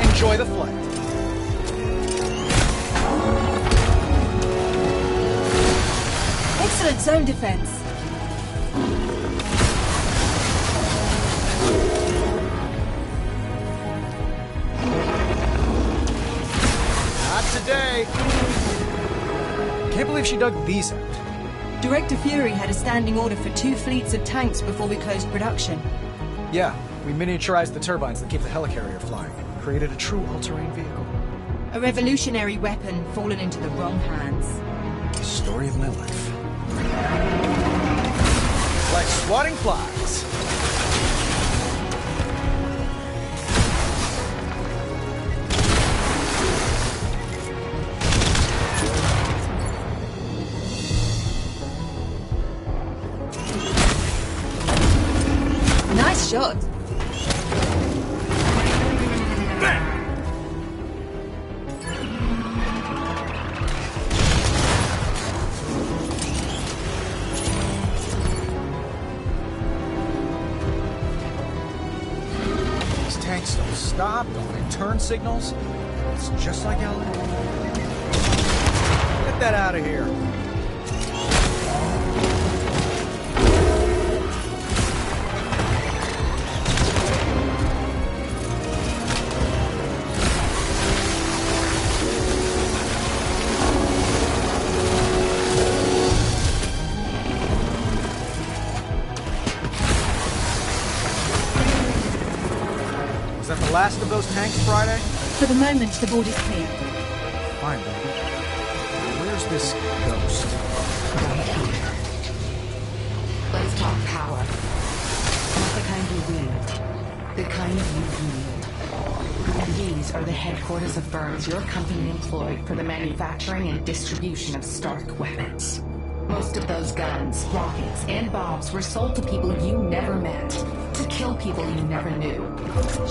A: Enjoy the flight.
H: Excellent zone defense.
A: Not today. Can't believe she dug these out.
H: Director Fury had a standing order for 2 fleets of tanks before we closed production.
A: Yeah, we miniaturized the turbines that keep the helicarrier flying. Created a true all-terrain vehicle.
H: A revolutionary weapon fallen into the wrong hands.
A: The story of my life. Like swatting flies.
H: Nice shot.
A: Stop, don't hit turn signals. It's just like LA. Get that out of here.
G: Last of those tanks, Friday?
D: For the moment, the board is clear.
A: Fine, then. Where's this ghost?
F: Right here. Let's talk power. Not the kind you wield. The kind you wield. These are the headquarters of firms your company employed for the manufacturing and distribution of Stark weapons. Most of those guns, rockets, and bombs were sold to people you never met. To kill people you never knew.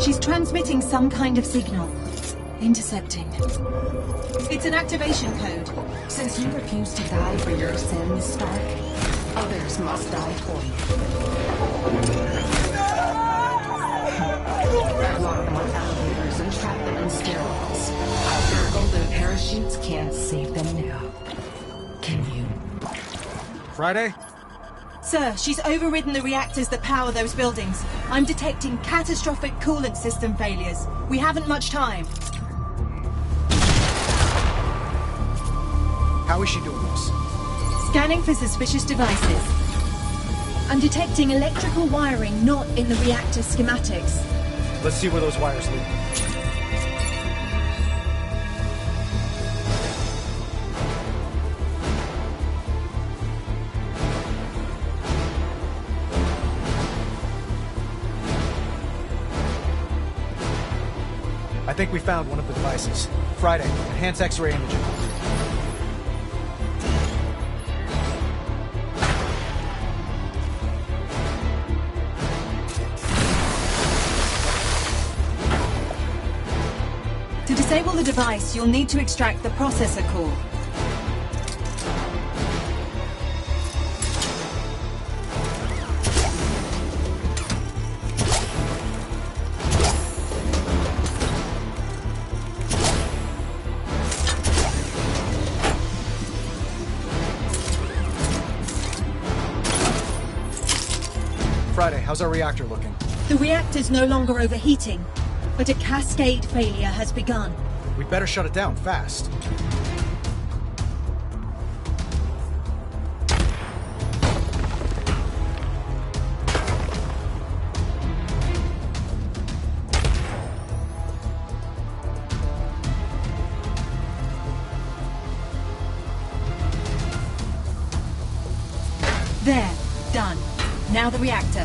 D: She's transmitting some kind of signal. Intercepting.
H: It's an activation code.
F: Since you refuse to die for your sins, Stark, others must die for you. Lock them on elevators and trap them in stairwells. Their golden parachutes can't save them now. Can you?
A: Friday?
H: Sir, she's overridden the reactors that power those buildings. I'm detecting catastrophic coolant system failures. We haven't much time.
A: How is she doing this?
H: Scanning for suspicious devices. I'm detecting electrical wiring not in the reactor schematics.
A: Let's see where those wires lead. I think we found one of the devices. Friday, enhance X-ray imaging.
H: To disable the device, you'll need to extract the processor core.
A: Friday, how's our reactor looking?
H: The reactor's no longer overheating, but a cascade failure has begun.
A: We'd better shut it down fast.
H: There, done. Now the reactor.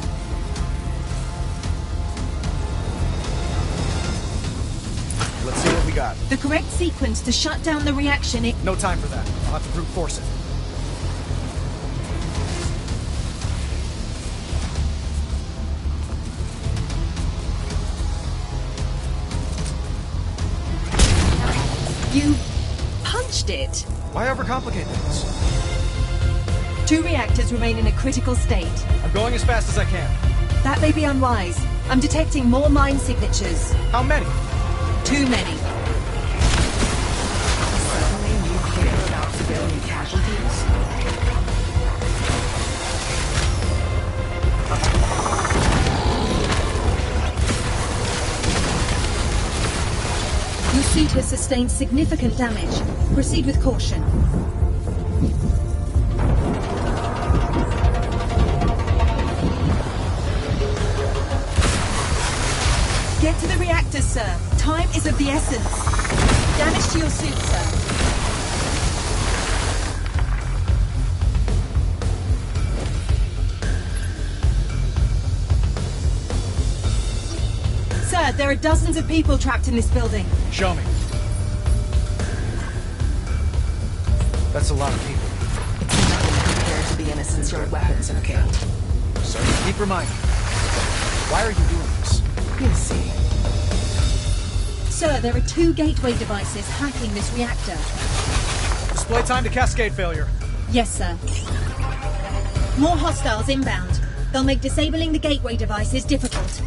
A: Let's see what we got.
H: The correct sequence to shut down the reaction.
A: No time for that. I'll have to brute force it.
H: You punched it.
A: Why overcomplicate things?
H: 2 reactors remain in a critical state.
A: I'm going as fast as I can.
H: That may be unwise. I'm detecting more mine signatures.
A: How many?
H: Too many.
F: Suddenly you care about civilian casualties?
H: Your suit has sustained significant damage. Proceed with caution. Get to the reactor, sir. Time is of the essence. Damage to your suit, sir. Sir, there are dozens of people trapped in this building.
A: Show me. That's a lot of people.
F: It's nothing compared to the innocents your weapons have killed.
A: So you keep reminding me. Why are you doing this?
F: You see.
H: Sir, there are 2 gateway devices hacking this reactor.
A: Display time to cascade failure.
H: Yes, sir. More hostiles inbound. They'll make disabling the gateway devices difficult.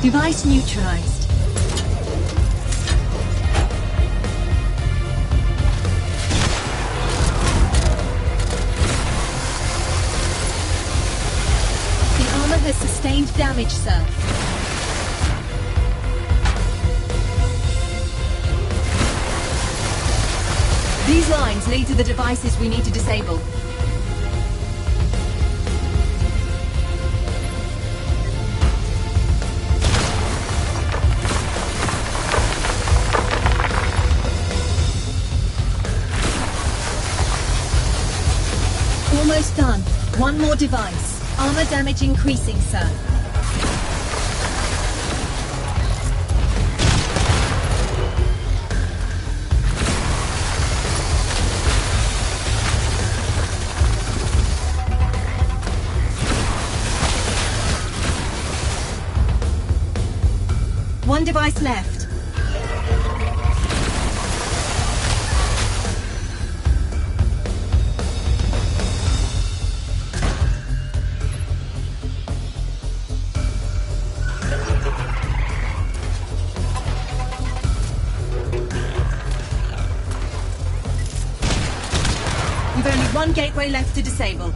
D: Device neutralized. The armor has sustained damage, sir. These lines lead to the devices we need to disable. Almost done. One more device. Armor damage increasing, sir. One device left. We've only one gateway left to disable.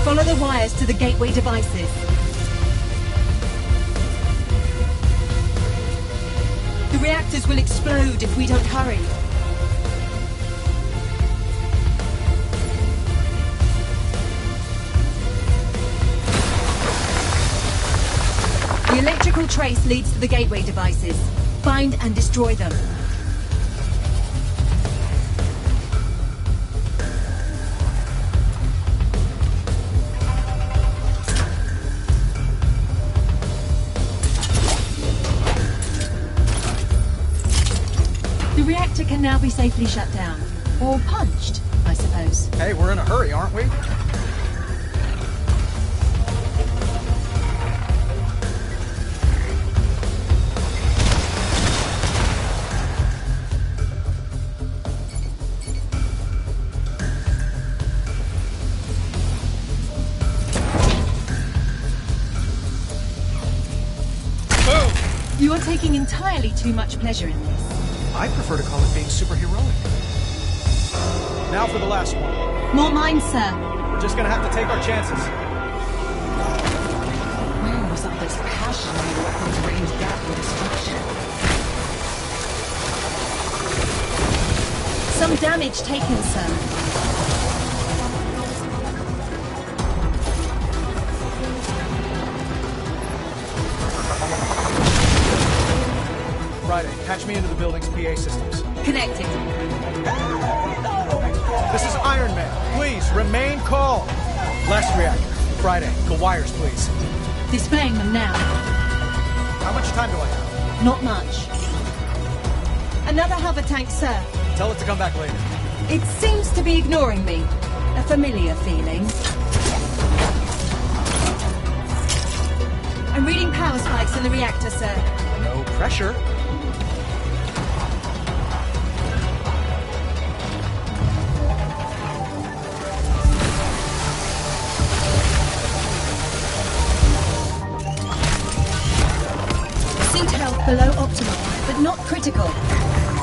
D: Follow the wires to the gateway devices. The reactors will explode if we don't hurry. The electrical trace leads to the gateway devices. Find and destroy them. The reactor can now be safely shut down. Or punched, I suppose.
A: Hey, we're in a hurry, aren't we?
D: You are taking entirely too much pleasure in this.
A: I prefer to call it being superheroic. Now for the last one.
D: More mines, sir.
A: We're just gonna have to take our chances.
F: Where was all this passion on the weapons range gap for destruction?
D: Some damage taken, sir.
A: Friday, patch me into the building's PA systems.
D: Connected.
A: This is Iron Man. Please, remain calm. Last reactor. Friday, the wires, please.
D: Displaying them now.
A: How much time do I have?
D: Not much. Another hover tank, sir.
A: Tell it to come back later.
D: It seems to be ignoring me. A familiar feeling. I'm reading power spikes in the reactor, sir.
A: No pressure.
D: Suit health below optimal, but not critical.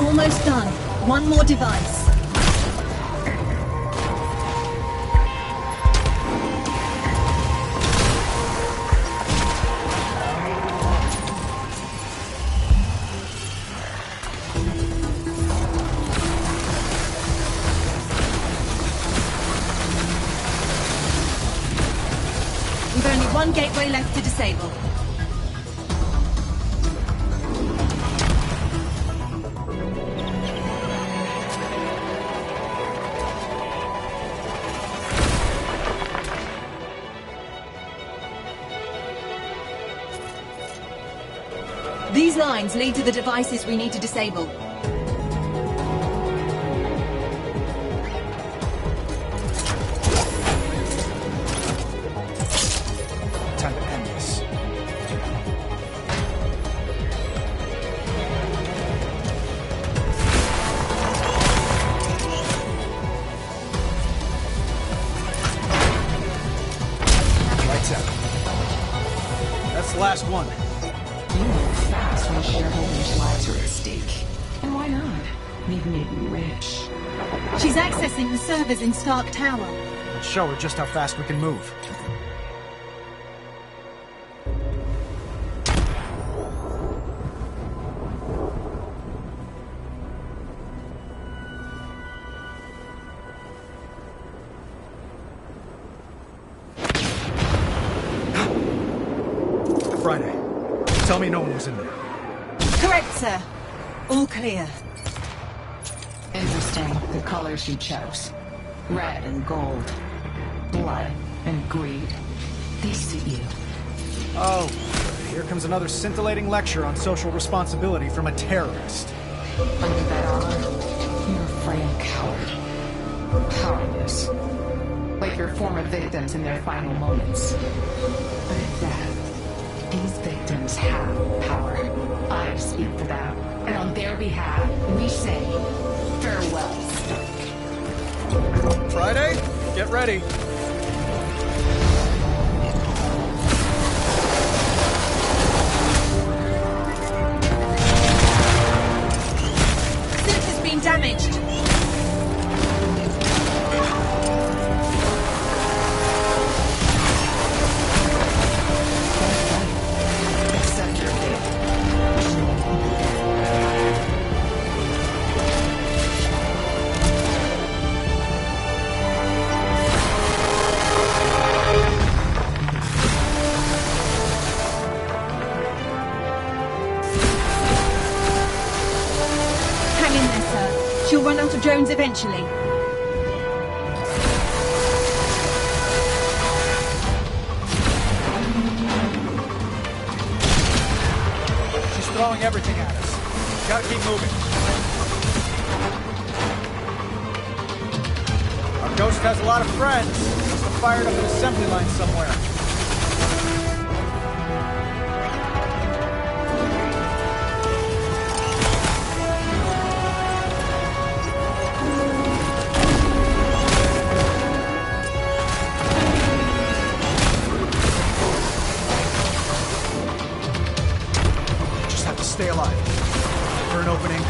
D: Almost done. One more device. We've only one gateway left to disable. These lines lead to the devices we need to disable.
F: We've made you rich.
H: She's accessing the servers in Stark Tower.
A: Let's show her just how fast we can move. Friday, tell me no one was in there.
H: Correct, sir. All clear.
F: Interesting, the colors you chose. Red and gold. Blood and greed. They suit you.
A: Oh, here comes another scintillating lecture on social responsibility from a terrorist.
F: Under that armor, you're a frail coward. Powerless. Like your former victims in their final moments. But at that, these victims have power. I speak for them, and on their behalf, we say, farewell, Stark.
A: Friday, get ready.
H: Synth has been damaged.
F: Accept your fate.
H: Hang in there, sir. She'll run out of drones eventually.
A: She's throwing everything at us. Gotta keep moving. Our ghost has a lot of friends. Must have fired up an assembly line somewhere. Just have to stay alive. Look for an opening.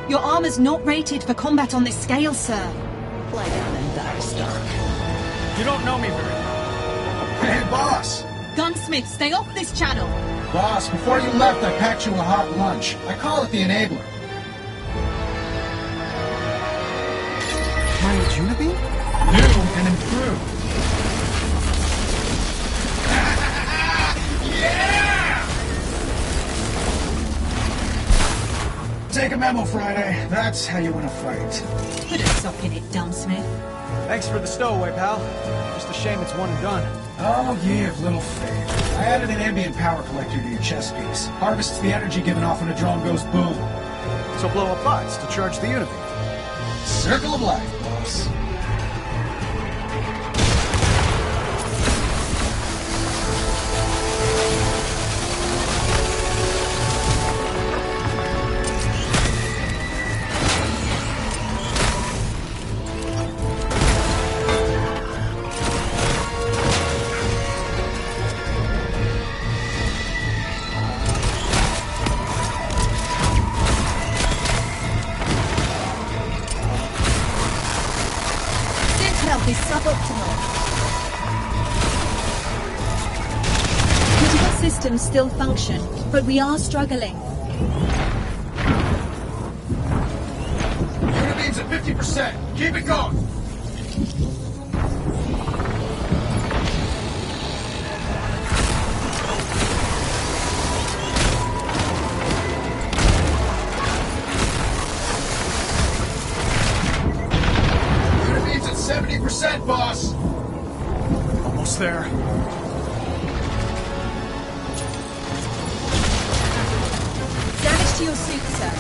H: Your armor's not rated for combat on this scale, sir.
F: Lie down and die, Stark.
A: You don't know me very well.
C: Hey, boss!
H: Gunsmith, stay off this channel.
C: Boss, before you left, I packed you a hot lunch. I call it the enabler.
A: Unity?
C: New and improved. Yeah! Take a memo, Friday. That's how you win a fight.
H: Put a sock in it, Dumbsmith.
A: Thanks for the stowaway, pal. Just a shame it's one and done.
C: Oh, ye of little faith. I added an ambient power collector to your chest piece. Harvests the energy given off when a drone goes boom.
A: So blow up bots to charge the Unity.
C: Circle of life, boss.
H: Health is suboptimal. Critical systems still function, but we are struggling.
C: Unibeam's at 50%. Keep it going. Unibeam's at 70%, boss.
A: Almost there.
H: Damage to your suit, sir.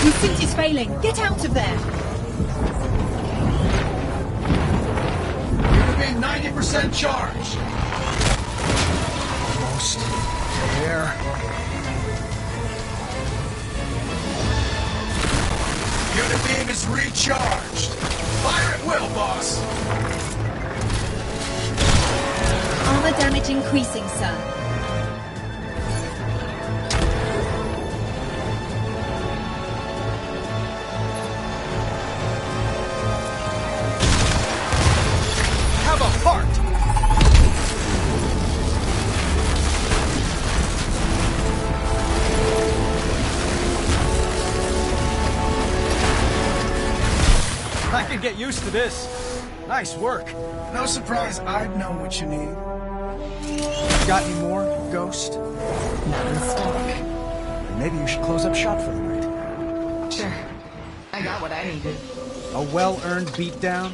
H: Your suit is failing. Get out of there.
C: Unibeam 90% charged.
A: Almost there.
C: there. Unit beam is recharged. Fire at will, boss.
H: Armor damage increasing, sir.
A: Have a heart!
G: I can get used to this. Nice work.
C: No surprise I'd know what you need.
A: Got any more, Ghost?
F: Not in stock.
A: Then maybe you should close up shop for the night.
F: Sure. I got what I needed.
A: A well-earned beatdown?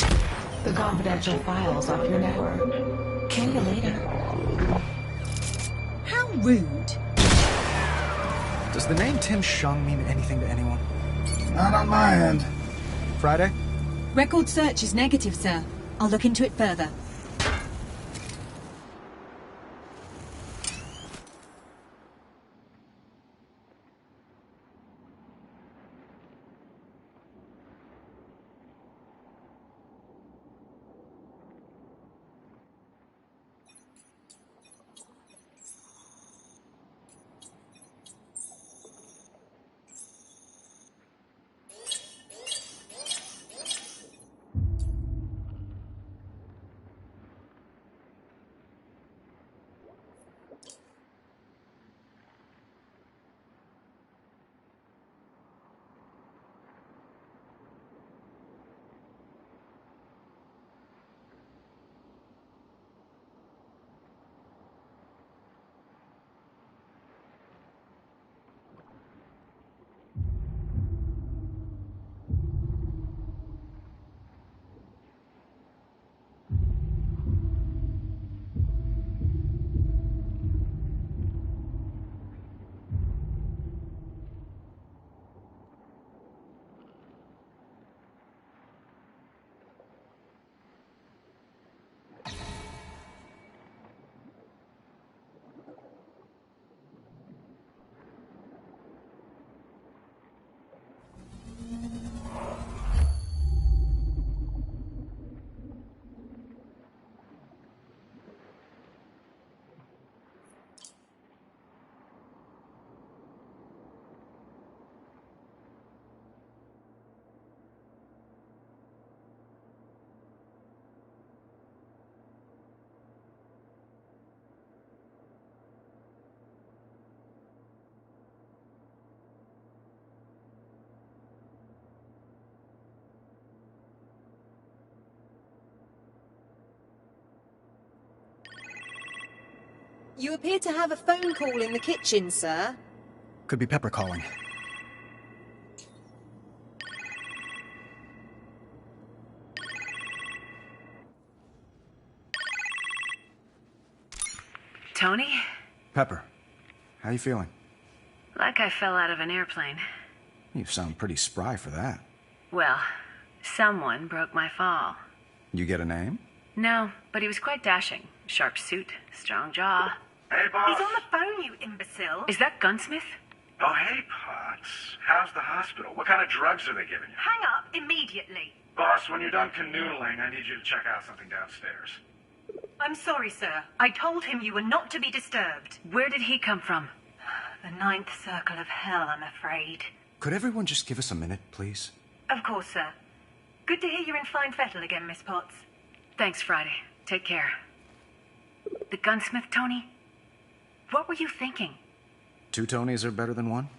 F: The confidential files off your network. Kill you later.
H: How rude.
A: Does the name Tim Shung mean anything to anyone?
C: Not on my end.
A: Friday?
H: Record search is negative, sir. I'll look into it further. You appear to have a phone call in the kitchen, sir.
A: Could be Pepper calling.
B: Tony?
A: Pepper, how you feeling?
B: Like I fell out of an airplane.
A: You sound pretty spry for that.
B: Well, someone broke my fall.
A: You get a name?
B: No, but he was quite dashing. Sharp suit, strong jaw.
K: Hey, boss.
H: He's on the phone, you imbecile.
B: Is that Gunsmith?
K: Oh, hey, Potts. How's the hospital? What kind of drugs are they giving you?
H: Hang up immediately.
K: Boss, when you're done canoodling, I need you to check out something downstairs.
H: I'm sorry, sir. I told him you were not to be disturbed.
B: Where did he come from?
H: The ninth circle of hell, I'm afraid.
A: Could everyone just give us a minute, please?
H: Of course, sir. Good to hear you're in fine fettle again, Miss Potts.
B: Thanks, Friday. Take care. The gunsmith, Tony? What were you thinking?
A: 2 Tonys are better than 1?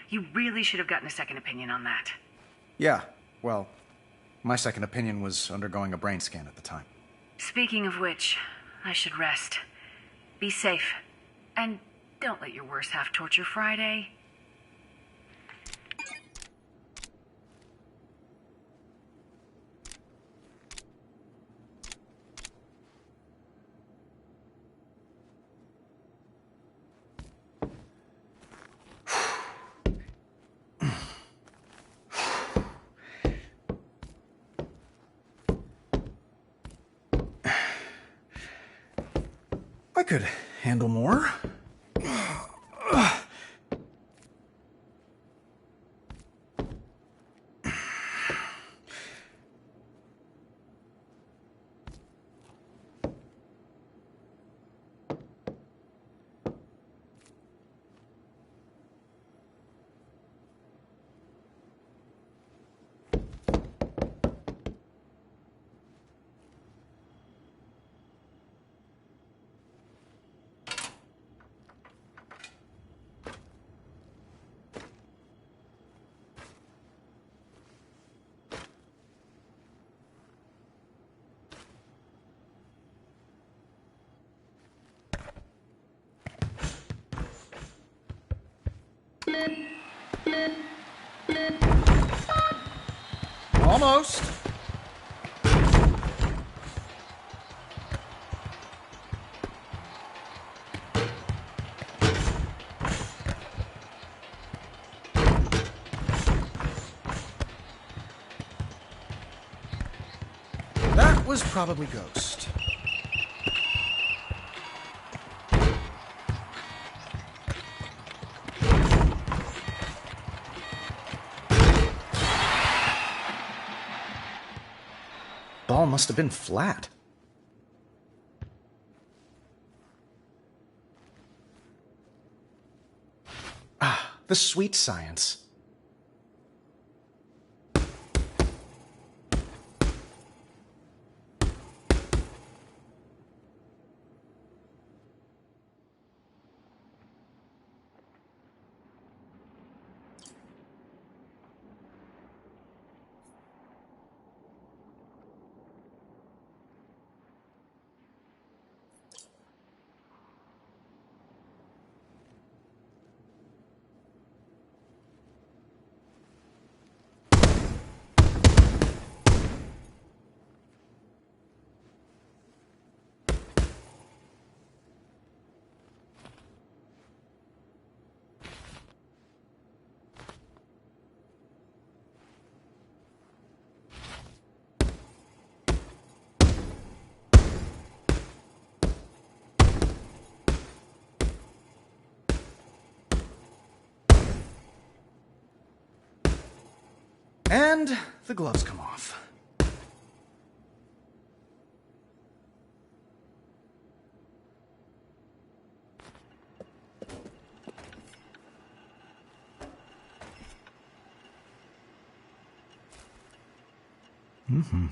B: You really should have gotten a second opinion on that.
A: Yeah, well, my second opinion was undergoing a brain scan at the time.
B: Speaking of which, I should rest. Be safe. And don't let your worst half torture Friday.
A: I could handle more. Almost. That was probably Ghost. Ball must have been flat. Ah, the sweet science. And the gloves come off. Mm-hmm.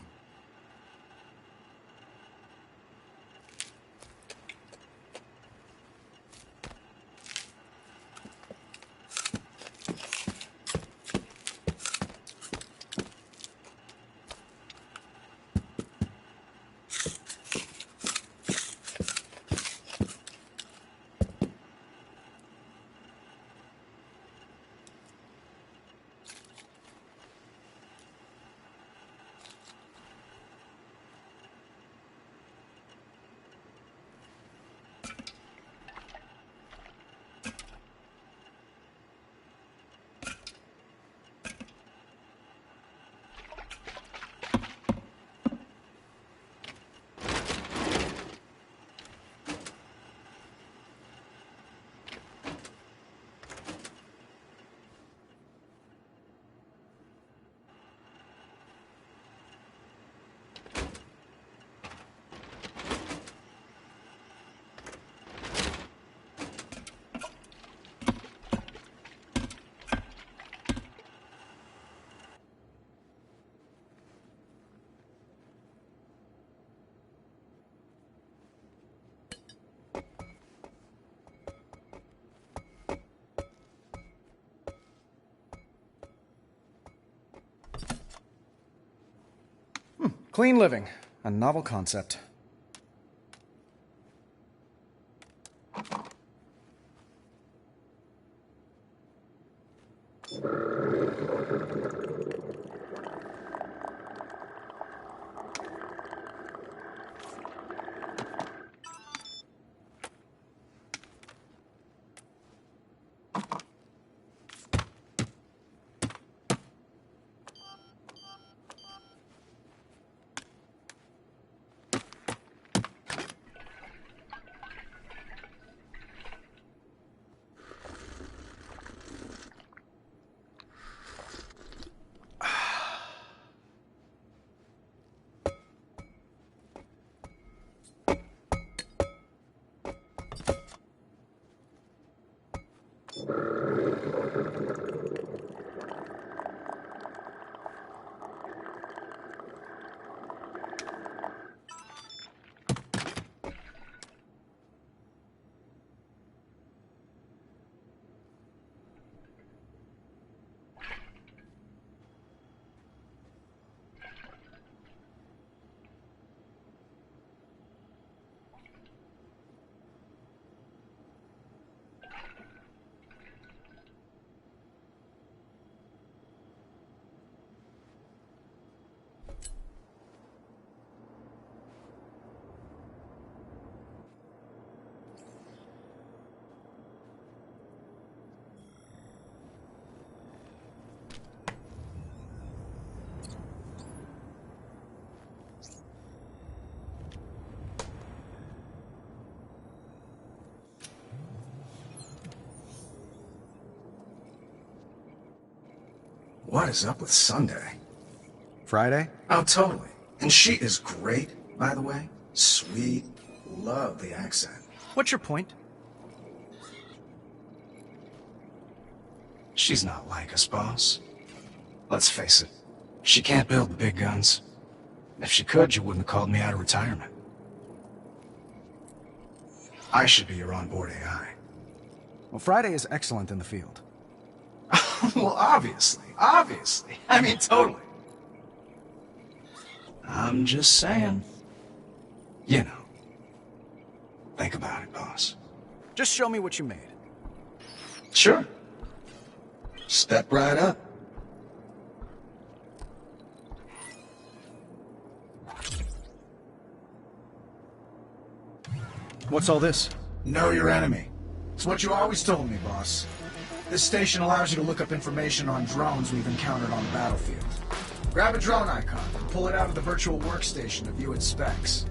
A: Clean living, a novel concept.
C: What is up with Sunday?
A: Friday?
C: Oh, totally. And she is great, by the way. Sweet. Love the accent.
A: What's your point?
C: She's not like us, boss. Let's face it. She can't build the big guns. If she could, you wouldn't have called me out of retirement. I should be your onboard AI.
A: Well, Friday is excellent in the field.
C: Well, obviously. I mean, totally. I'm just saying. You know. Think about it, boss.
A: Just show me what you made.
C: Sure. Step right up.
A: What's all this?
C: Know your enemy. It's what you always told me, boss. This station allows you to look up information on drones we've encountered on the battlefield. Grab a drone icon and pull it out of the virtual workstation to view its specs.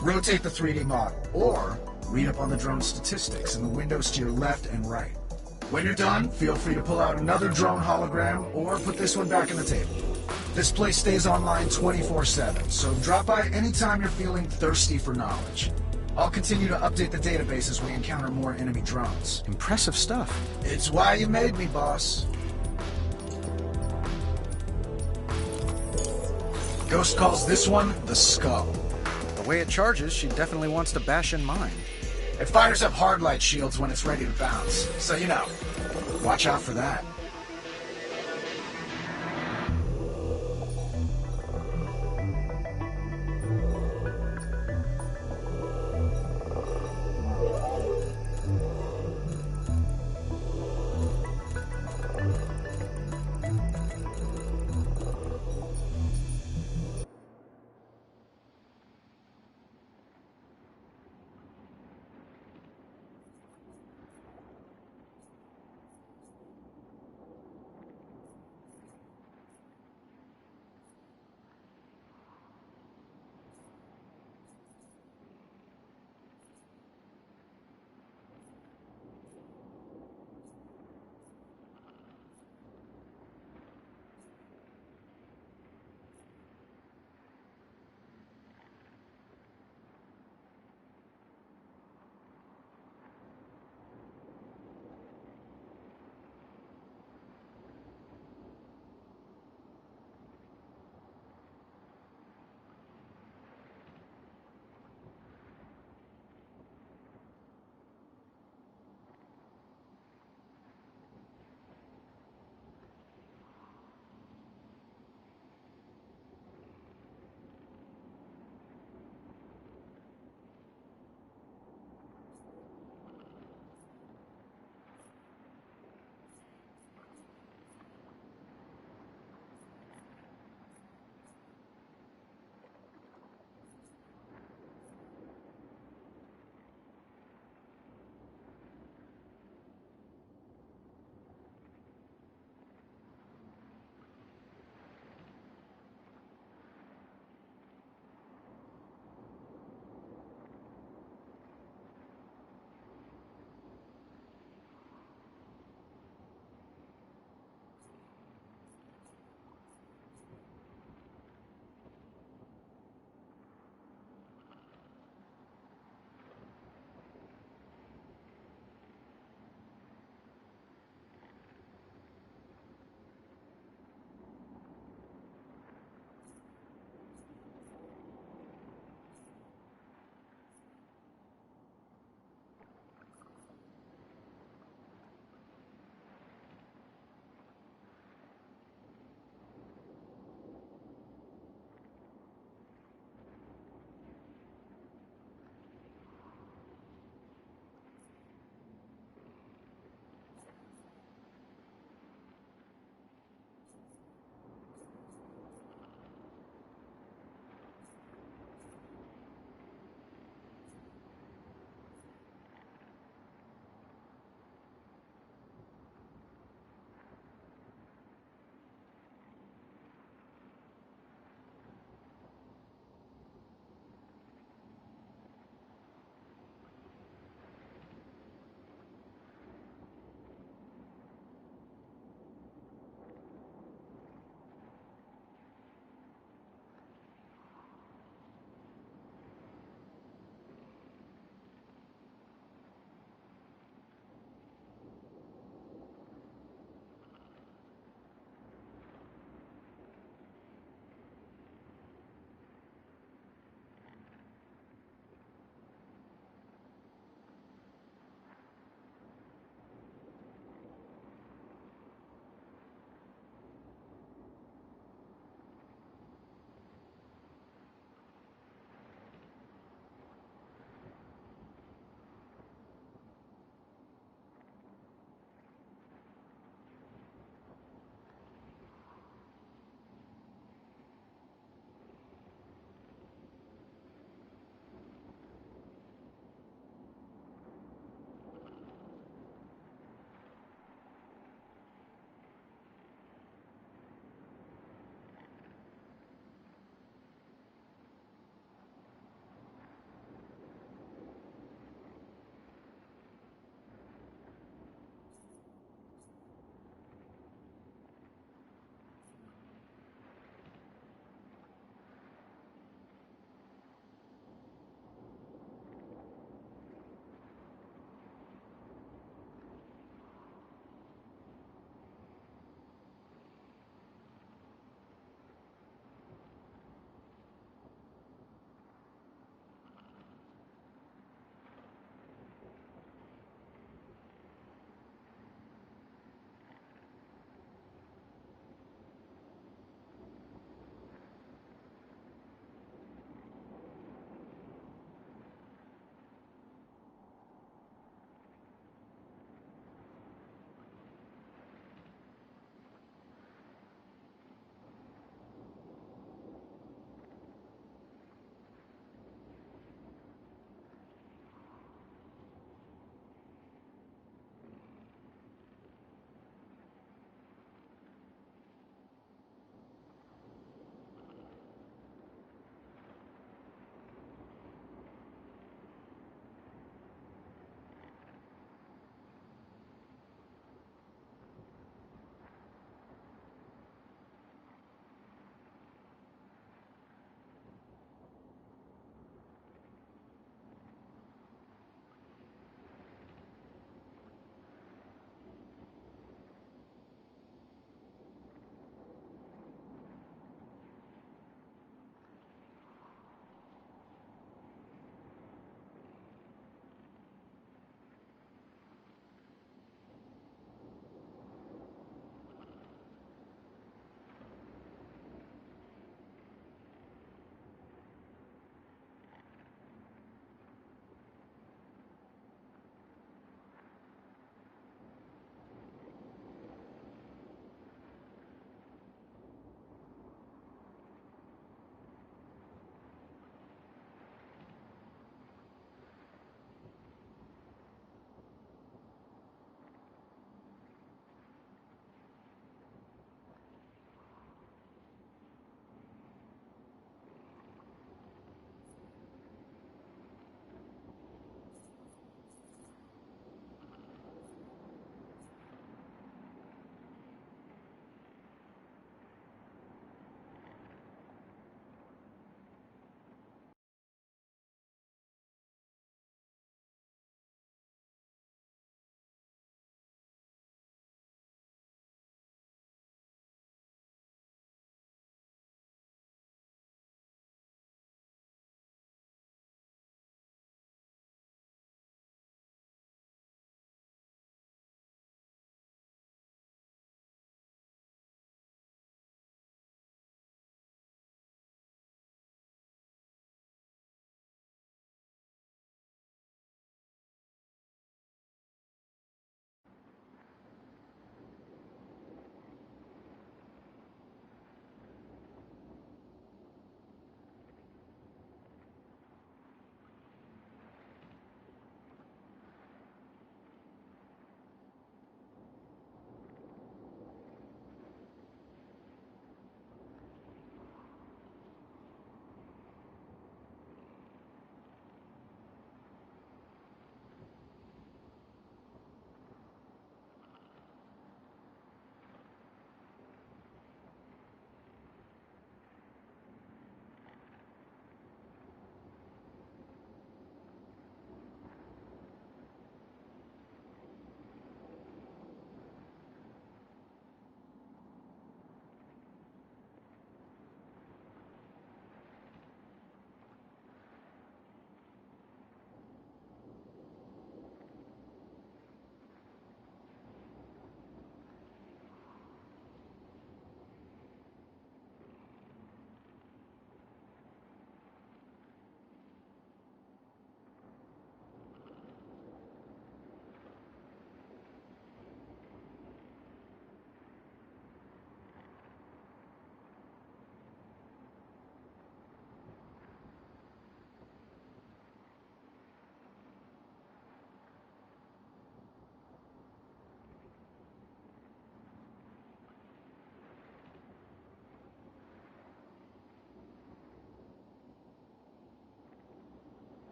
C: Rotate the 3D model, or read up on the drone statistics in the windows to your left and right. When you're done, feel free to pull out another drone hologram, or put this one back on the table. This place stays online 24/7, so drop by anytime you're feeling thirsty for knowledge. I'll continue to update the database as we encounter more enemy drones.
A: Impressive stuff.
C: It's why you made me, boss. Ghost calls this one the Skull.
A: The way it charges, she definitely wants to bash in mine.
C: It fires up hard light shields when it's ready to bounce, so you know, watch out for that.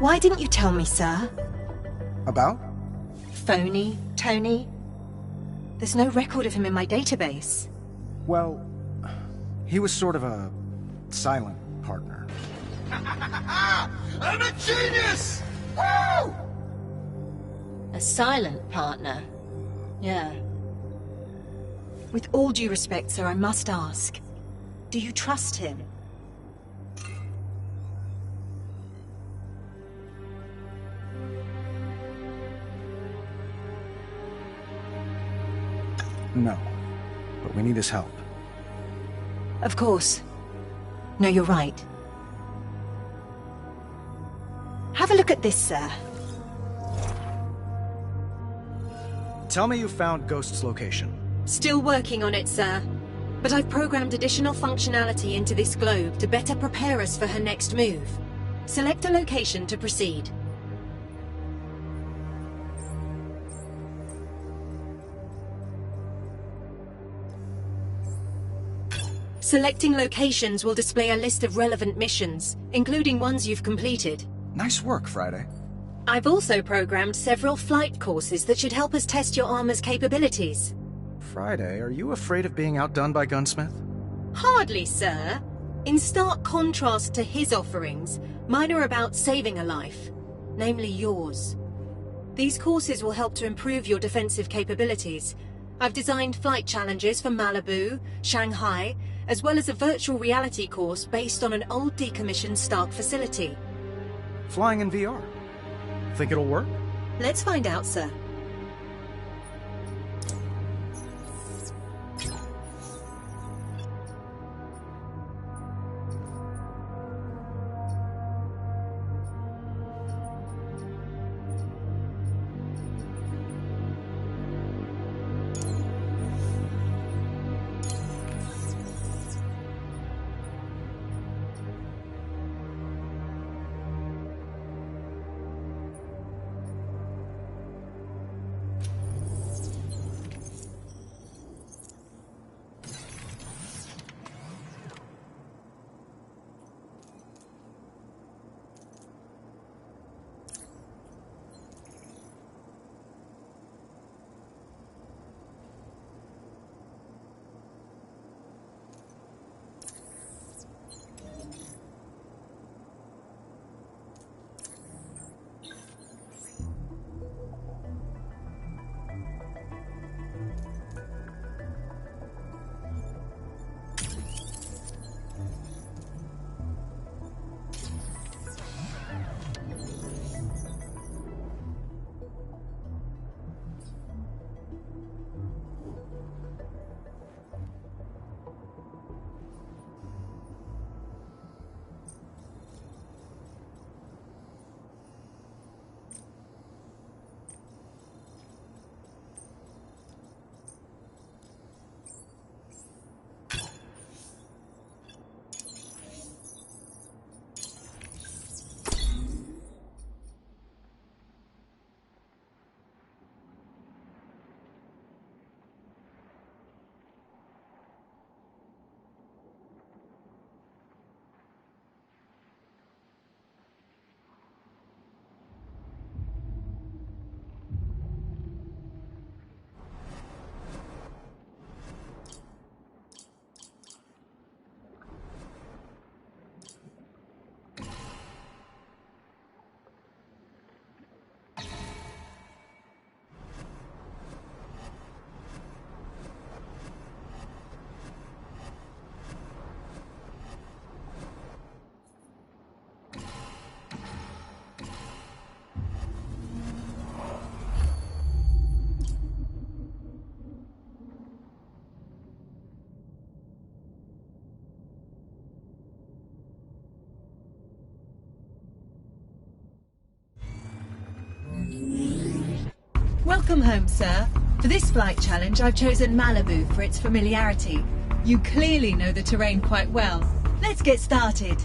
D: Why didn't you tell me, sir?
A: About?
D: Phony, Tony? There's no record of him in my database.
A: Well, he was sort of a silent partner.
C: I'm a genius! Woo!
D: A silent partner? Yeah. With all due respect, sir, I must ask, do you trust him?
A: No, but we need his help.
D: Of course. No, you're right. Have a look at this, sir.
A: Tell me you found Ghost's location.
D: Still working on it, sir. But I've programmed additional functionality into this globe to better prepare us for her next move. Select a location to proceed. Selecting locations will display a list of relevant missions, including ones you've completed.
A: Nice work, Friday.
D: I've also programmed several flight courses that should help us test your armor's capabilities.
A: Friday, are you afraid of being outdone by Gunsmith?
D: Hardly, sir. In stark contrast to his offerings, mine are about saving a life, namely yours. These courses will help to improve your defensive capabilities. I've designed flight challenges for Malibu, Shanghai, as well as a virtual reality course based on an old decommissioned Stark facility.
A: Flying in VR. Think it'll work?
D: Let's find out, sir.
H: Welcome home, sir. For this flight challenge, I've chosen Malibu for its familiarity. You clearly know the terrain quite well. Let's get started.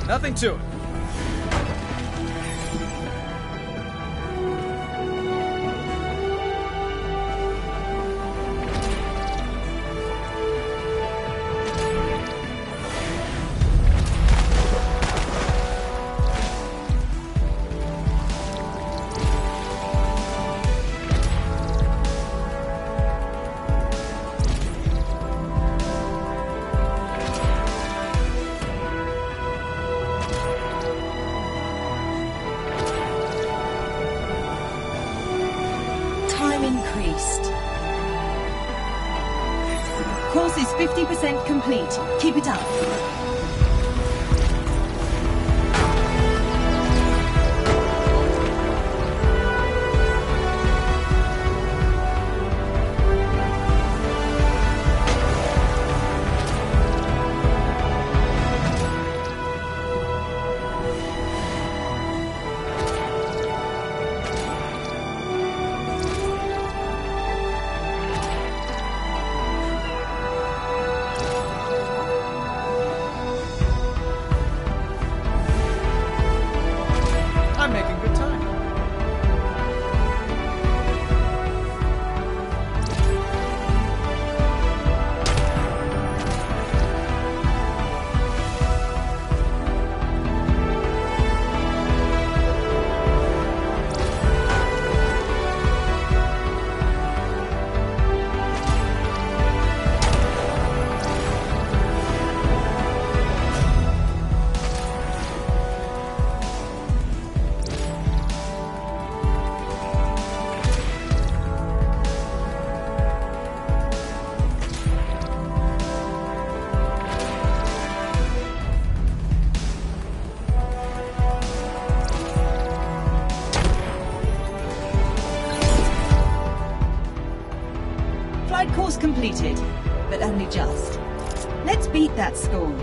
G: Nothing to it.
H: Course is 50% complete. Keep it up.
G: I'm making good time.
H: Flight course completed, but only just. Let's beat that score.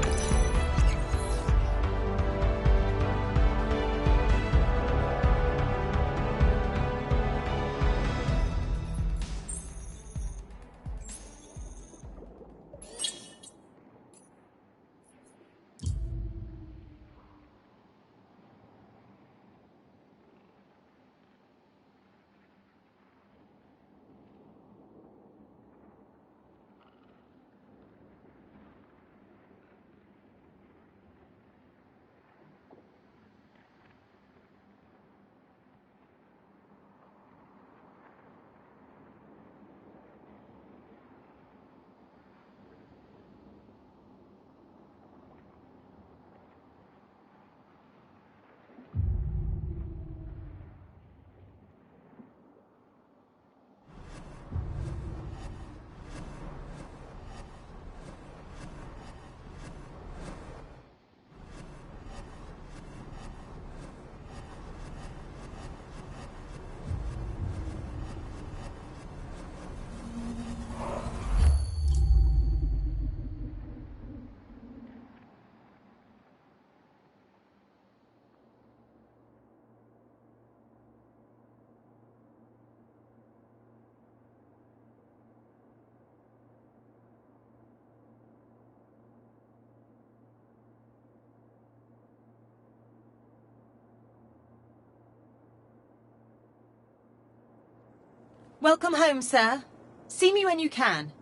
H: Welcome home, sir. See me when you can.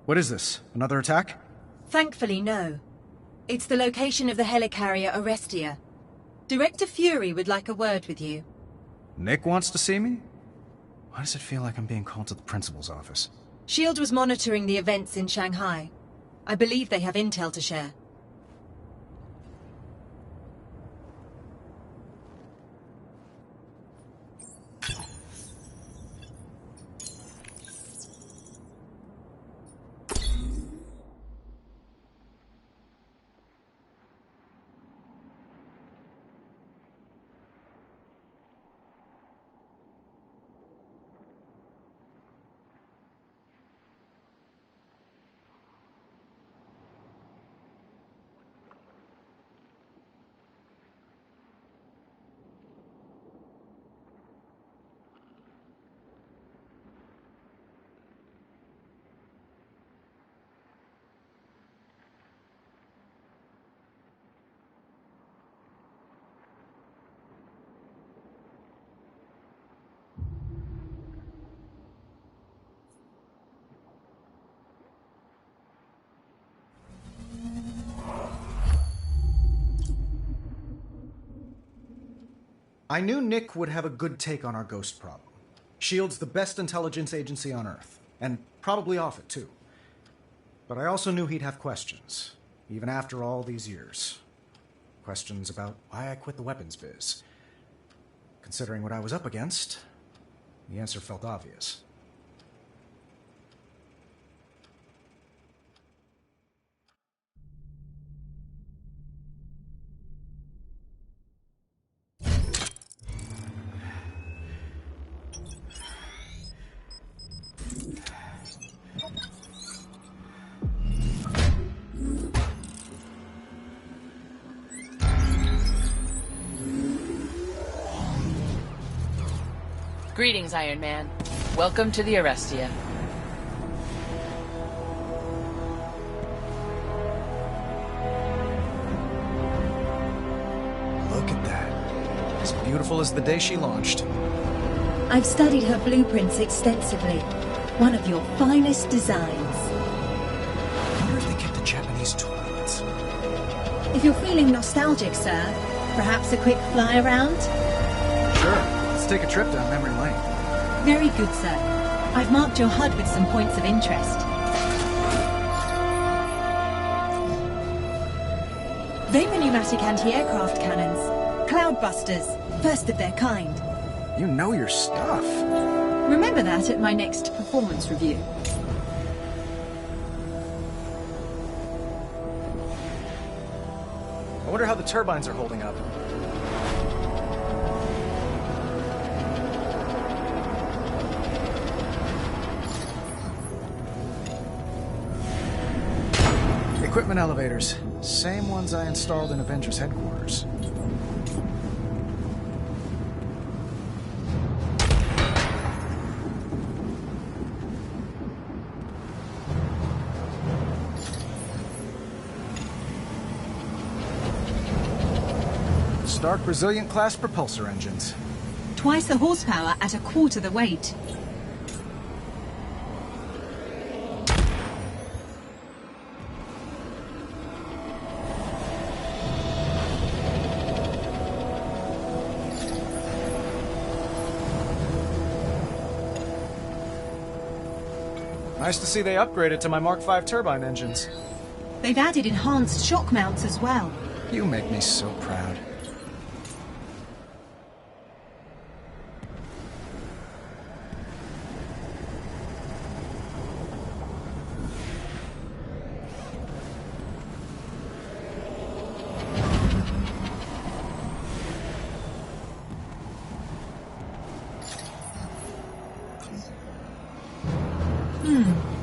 A: What is this? Another attack?
D: Thankfully, no. It's the location of the helicarrier Orestia. Director Fury would like a word with you.
A: Nick wants to see me? Why does it feel like I'm being called to the principal's office?
D: SHIELD was monitoring the events in Shanghai. I believe they have intel to share.
A: I knew Nick would have a good take on our ghost problem. S.H.I.E.L.D's the best intelligence agency on Earth, and probably off it, too. But I also knew he'd have questions, even after all these years. Questions about why I quit the weapons biz. Considering what I was up against, the answer felt obvious.
L: Greetings, Iron Man. Welcome to the Arestia.
A: Look at that. As beautiful as the day she launched.
H: I've studied her blueprints extensively. One of your finest designs.
A: I wonder if they kept the Japanese toilets.
H: If you're feeling nostalgic, sir, perhaps a quick fly around?
A: Sure. Let's take a trip down memory lane.
H: Very good, sir. I've marked your HUD with some points of interest. Vapor pneumatic anti-aircraft cannons. Cloudbusters. First of their kind.
A: You know your stuff.
H: Remember that at my next performance review.
A: I wonder how the turbines are holding up. Equipment elevators. Same ones I installed in Avengers headquarters. Stark Resilient class propulsor engines.
H: Twice the horsepower at a quarter the weight.
A: Nice to see they upgraded to my Mark V turbine engines.
H: They've added enhanced shock mounts as well.
A: You make me so proud.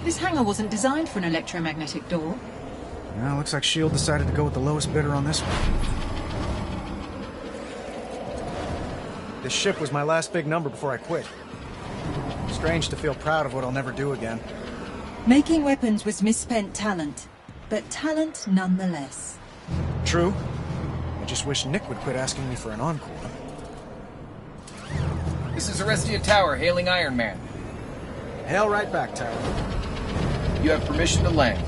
H: This hangar wasn't designed for an electromagnetic door.
A: Well, looks like S.H.I.E.L.D. decided to go with the lowest bidder on this one. This ship was my last big number before I quit. Strange to feel proud of what I'll never do again.
H: Making weapons was misspent talent, but talent nonetheless.
A: True. I just wish Nick would quit asking me for an encore.
M: This is Arestia Tower, hailing Iron Man.
A: Hail right back, Tower.
M: You have permission to land.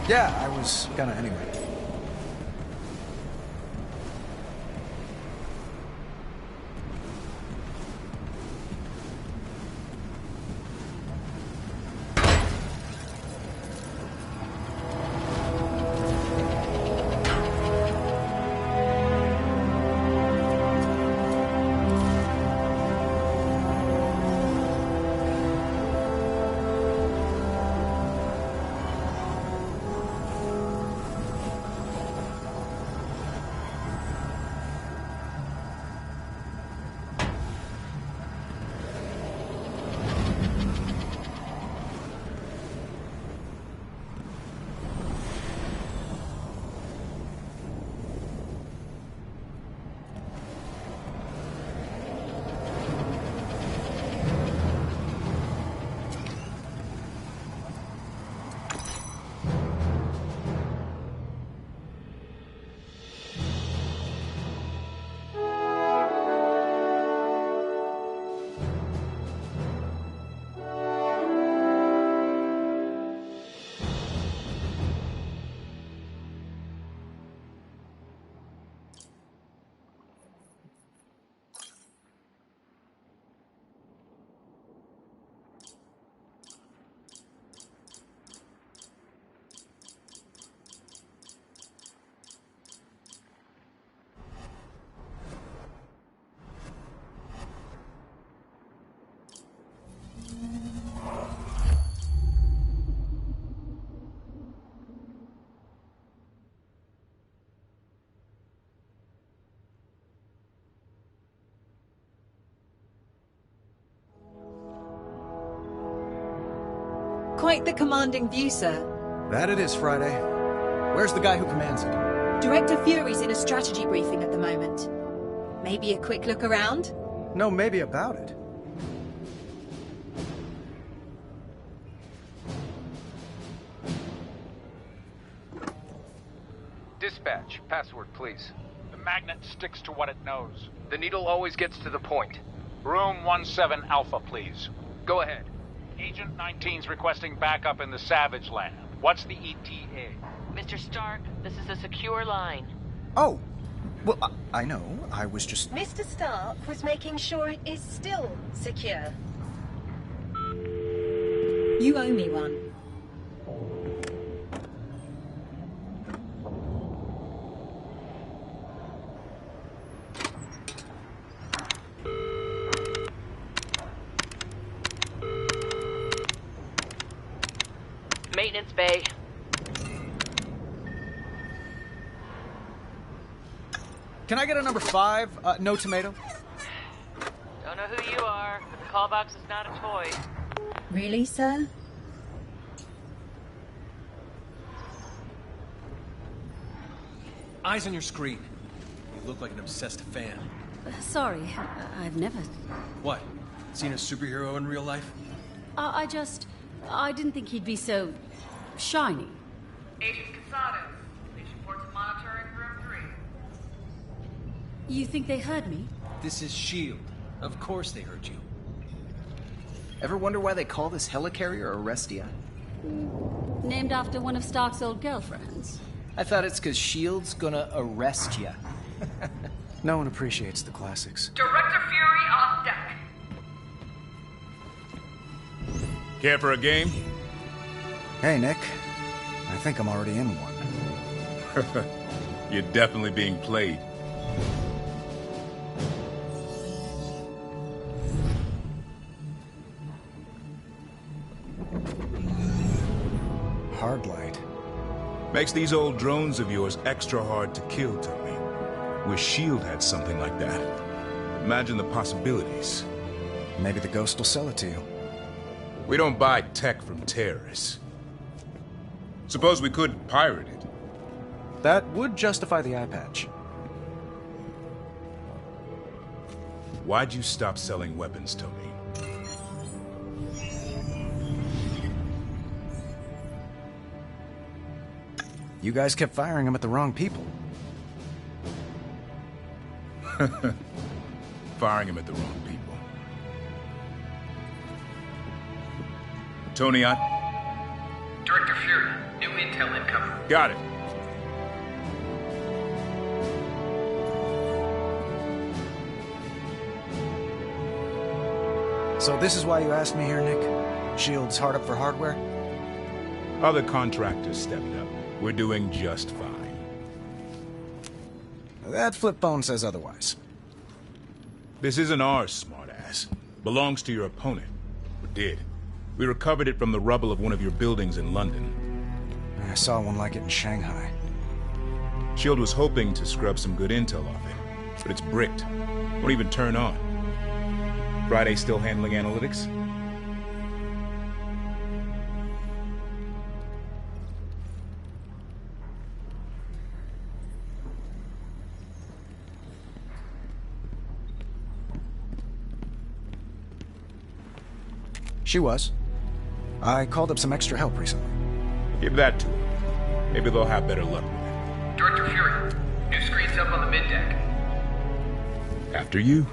A: Yeah, I was gonna anyway.
H: Quite the commanding view, sir.
A: That it is, Friday. Where's the guy who commands it?
D: Director Fury's in a strategy briefing at the moment. Maybe a quick look around?
A: No, maybe about it.
M: Dispatch, password, please.
N: The magnet sticks to what it knows.
M: The needle always gets to the point.
N: Room 17 Alpha, please.
M: Go ahead.
N: Agent 19's requesting backup in the Savage Land. What's the ETA?
L: Mr. Stark, this is a secure line.
A: Oh, well, I know. I was just...
D: Mr. Stark was making sure it is still secure.
H: You owe me one.
L: Maintenance bay.
A: Can I get a number 5? No tomato?
L: Don't know who you are, but the call box is not a toy.
H: Really, sir?
O: Eyes on your screen. You look like an obsessed fan.
P: Sorry, I've never...
O: What? Seen a superhero in real life?
P: I didn't think he'd be so... shiny.
Q: Agent Casados, station ports monitoring room 3.
P: You think they heard me?
O: This is S.H.I.E.L.D. Of course they heard you.
M: Ever wonder why they call this helicarrier Arestia?
P: Named after one of Stark's old girlfriends.
M: I thought it's because S.H.I.E.L.D's gonna arrest ya.
A: No one appreciates the classics.
Q: Director Fury on deck.
J: Care for a game?
A: Hey, Nick. I think I'm already in one.
J: You're definitely being played.
A: Hard light.
J: Makes these old drones of yours extra hard to kill, Tony. Wish S.H.I.E.L.D. had something like that. Imagine the possibilities.
A: Maybe the Ghost will sell it to you.
J: We don't buy tech from terrorists. Suppose we could pirate it.
A: That would justify the eye patch.
J: Why'd you stop selling weapons, Tony?
A: You guys kept firing them at the wrong people.
J: Firing him at the wrong people. Tony on?
Q: Director Fury, new intel incoming.
J: Got it.
A: So this is why you asked me here, Nick? S.H.I.E.L.D's hard up for hardware?
J: Other contractors stepped up. We're doing just fine.
A: That flip phone says otherwise.
J: This isn't ours, smartass. Belongs to your opponent. Or did. We recovered it from the rubble of one of your buildings in London.
A: I saw one like it in Shanghai.
J: S.H.I.E.L.D. was hoping to scrub some good intel off it, but it's bricked. Won't even turn on. Friday still handling analytics?
A: She was. I called up some extra help recently.
J: Give that to them. Maybe they'll have better luck with it.
Q: Director Fury, new screens up on the mid-deck.
J: After you.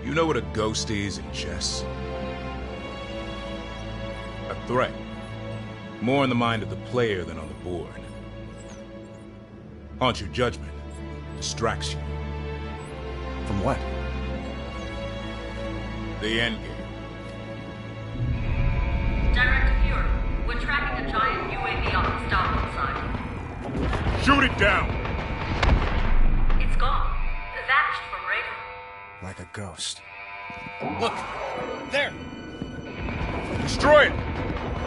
J: You know what a ghost is in chess? A threat. More in the mind of the player than on the board. Haunts your judgment. Distracts you.
A: From what?
J: The endgame.
Q: Director Fury, we're tracking a giant UAV on the starboard side.
J: Shoot it down!
Q: It's gone. Vanished from radar.
A: Like a ghost.
O: Look! There!
J: Destroy it!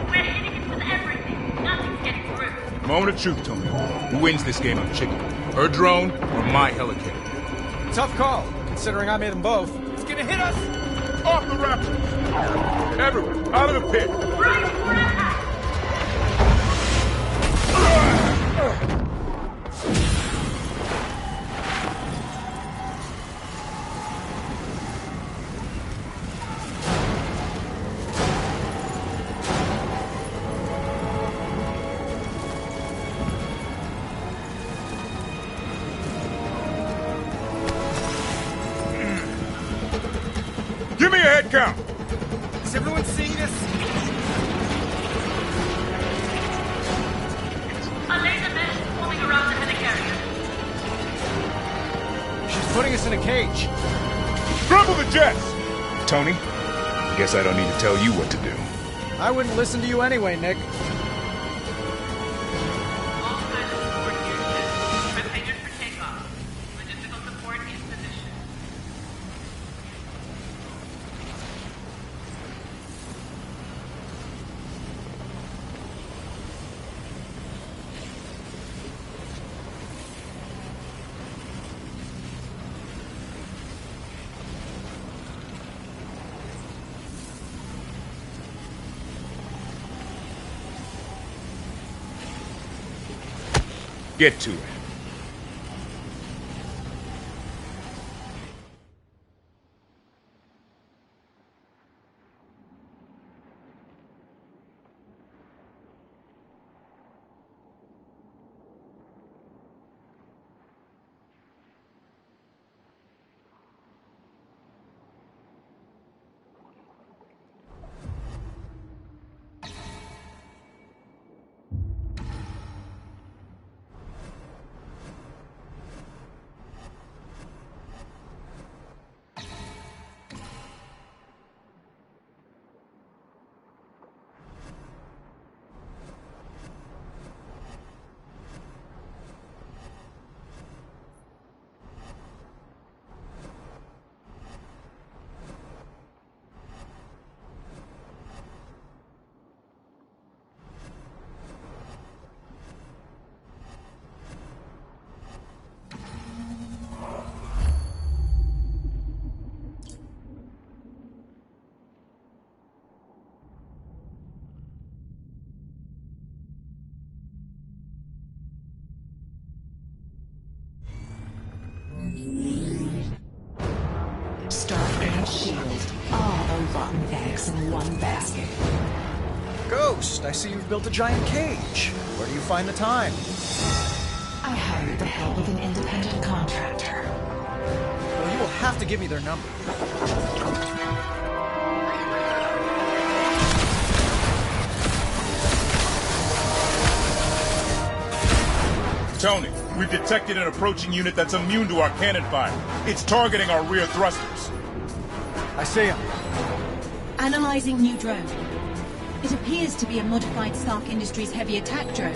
Q: We're hitting it with everything. Nothing's getting through.
J: Moment of truth, Tony. Who wins this game of chicken? Her drone or my helicarrier?
G: Tough call, considering I made them both. It's gonna hit us!
J: Off the Raptors! Everyone, out of the pit!
Q: Right for impact!
J: Give me a head count!
G: Is everyone seeing this?
Q: A laser mesh is forming around the helicarrier.
G: She's putting us in a cage.
J: Scramble the jets! Tony, guess I don't need to tell you what to do.
G: I wouldn't listen to you anyway, Nick.
Q: All pilots report here set. Prepared for takeoff. Logistical support in position.
J: Get to it.
F: Stark and Shield. All the rotten eggs in one basket.
A: Ghost, I see you've built a giant cage. Where do you find the time?
F: I hired the help of an independent contractor.
A: Well, you will have to give me their number.
J: Tony, we've detected an approaching unit that's immune to our cannon fire. It's targeting our rear thrusters.
G: I see him.
H: Analyzing new drone. It appears to be a modified Stark Industries heavy attack drone.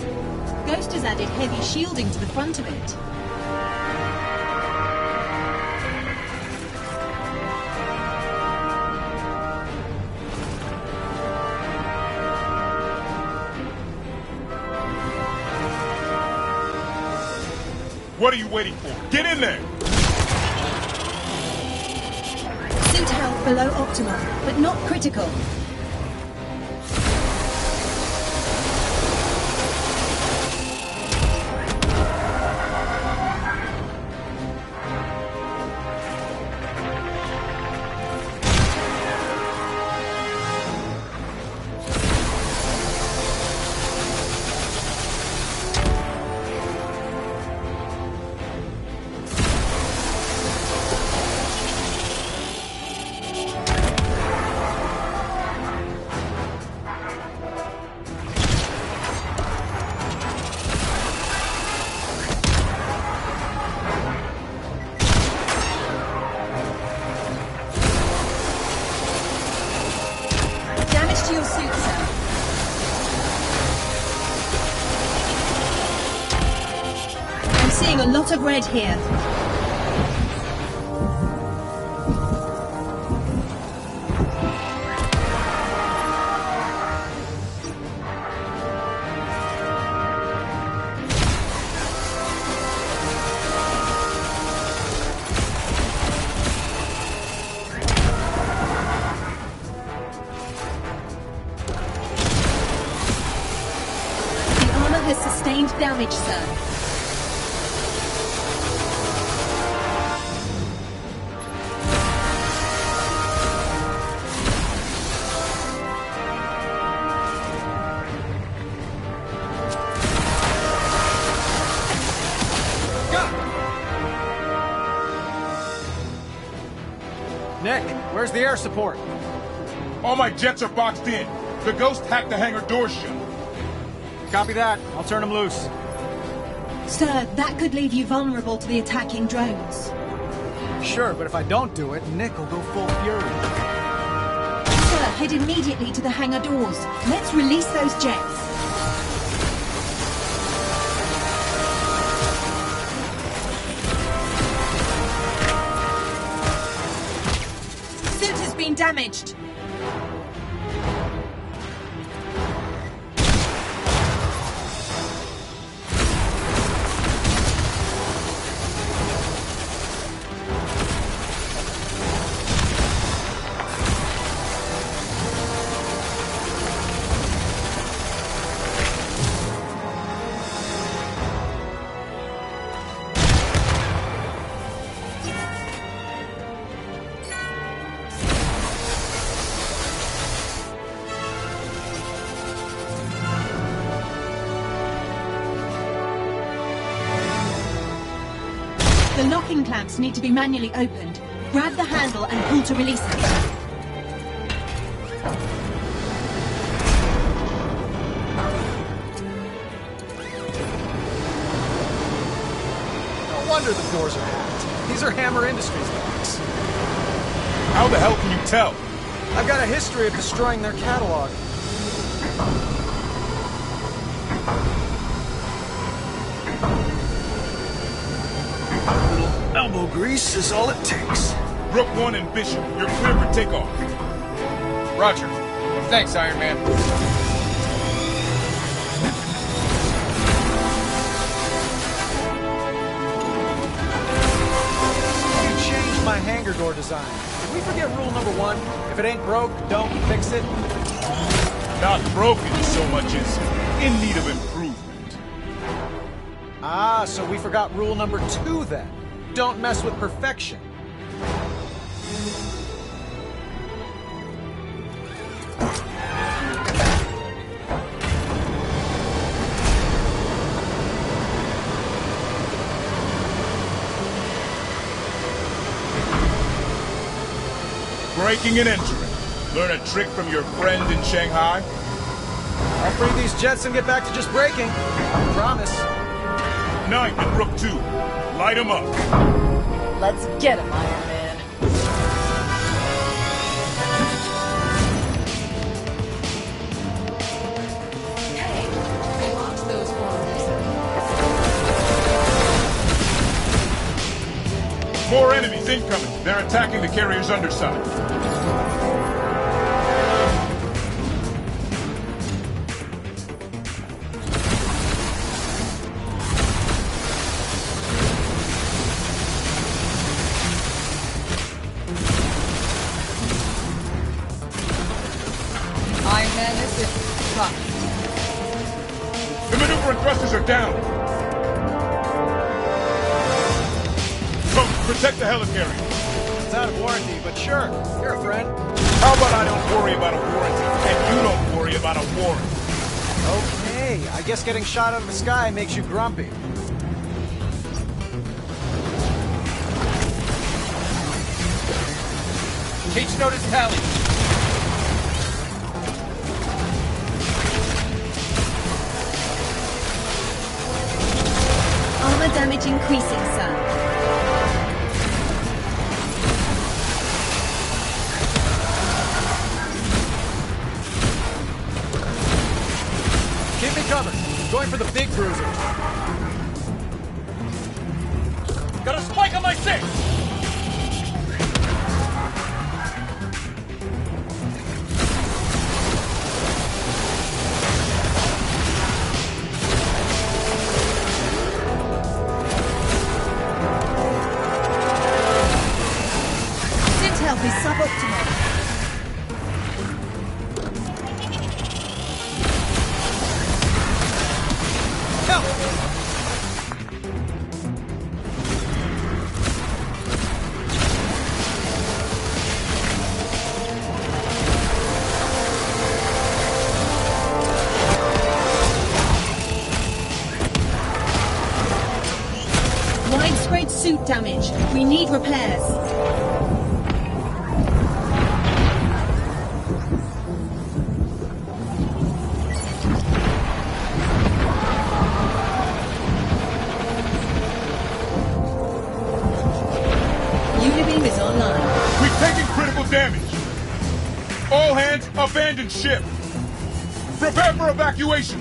H: Ghost has added heavy shielding to the front of it.
J: What are you waiting for? Get in there!
H: Suit health below optimal, but not critical. A lot of red here. sustained damage, sir.
G: Nick, where's the air support?
J: All my jets are boxed in. The Ghost hacked the hangar door shut.
G: Copy that. I'll turn them loose.
H: Sir, that could leave you vulnerable to the attacking drones.
G: Sure, but if I don't do it, Nick will go full fury.
H: Sir, head immediately to the hangar doors. Let's release those jets. Suit has been damaged. The locking clamps need to be manually opened. Grab the handle and pull to release it.
G: No wonder the doors are hacked. These are Hammer Industries locks.
J: How the hell can you tell?
G: I've got a history of destroying their catalog.
C: Elbow grease is all it takes.
J: Rook 1 and Bishop, you're clear for takeoff.
R: Roger. Thanks, Iron Man.
G: You changed my hangar door design. Did we forget rule number 1? If it ain't broke, don't fix it.
J: Not broken so much as in need of improvement.
G: Ah, so we forgot rule number 2 then. Don't mess with perfection.
J: Breaking and entering. Learn a trick from your friend in Shanghai?
G: I'll free these jets and get back to just braking. I promise.
J: 9th and Rook 2. Light them up.
B: Let's get him, Iron Man. Hey, watch those ones.
J: More enemies incoming. They're attacking the carrier's underside.
B: Iron Man, this is tough.
J: The maneuvering thrusters are down. Coach, protect the helicarrier.
G: It's out of warranty, but sure, you're a friend.
J: How about I don't worry about a warranty, and you don't worry about a warrant?
G: Okay, I guess getting shot out of the sky makes you grumpy.
R: Cage notice tally.
H: Armor damage increasing, sir.
G: Keep me covered. Going for the big bruiser.
R: Got a spike on my 6!
H: Synth health is suboptimal.
R: out!
H: Widespread suit damage. We need repairs. Unibeam is online.
I: We've taken critical damage. All hands, abandon ship. Prepare for evacuation.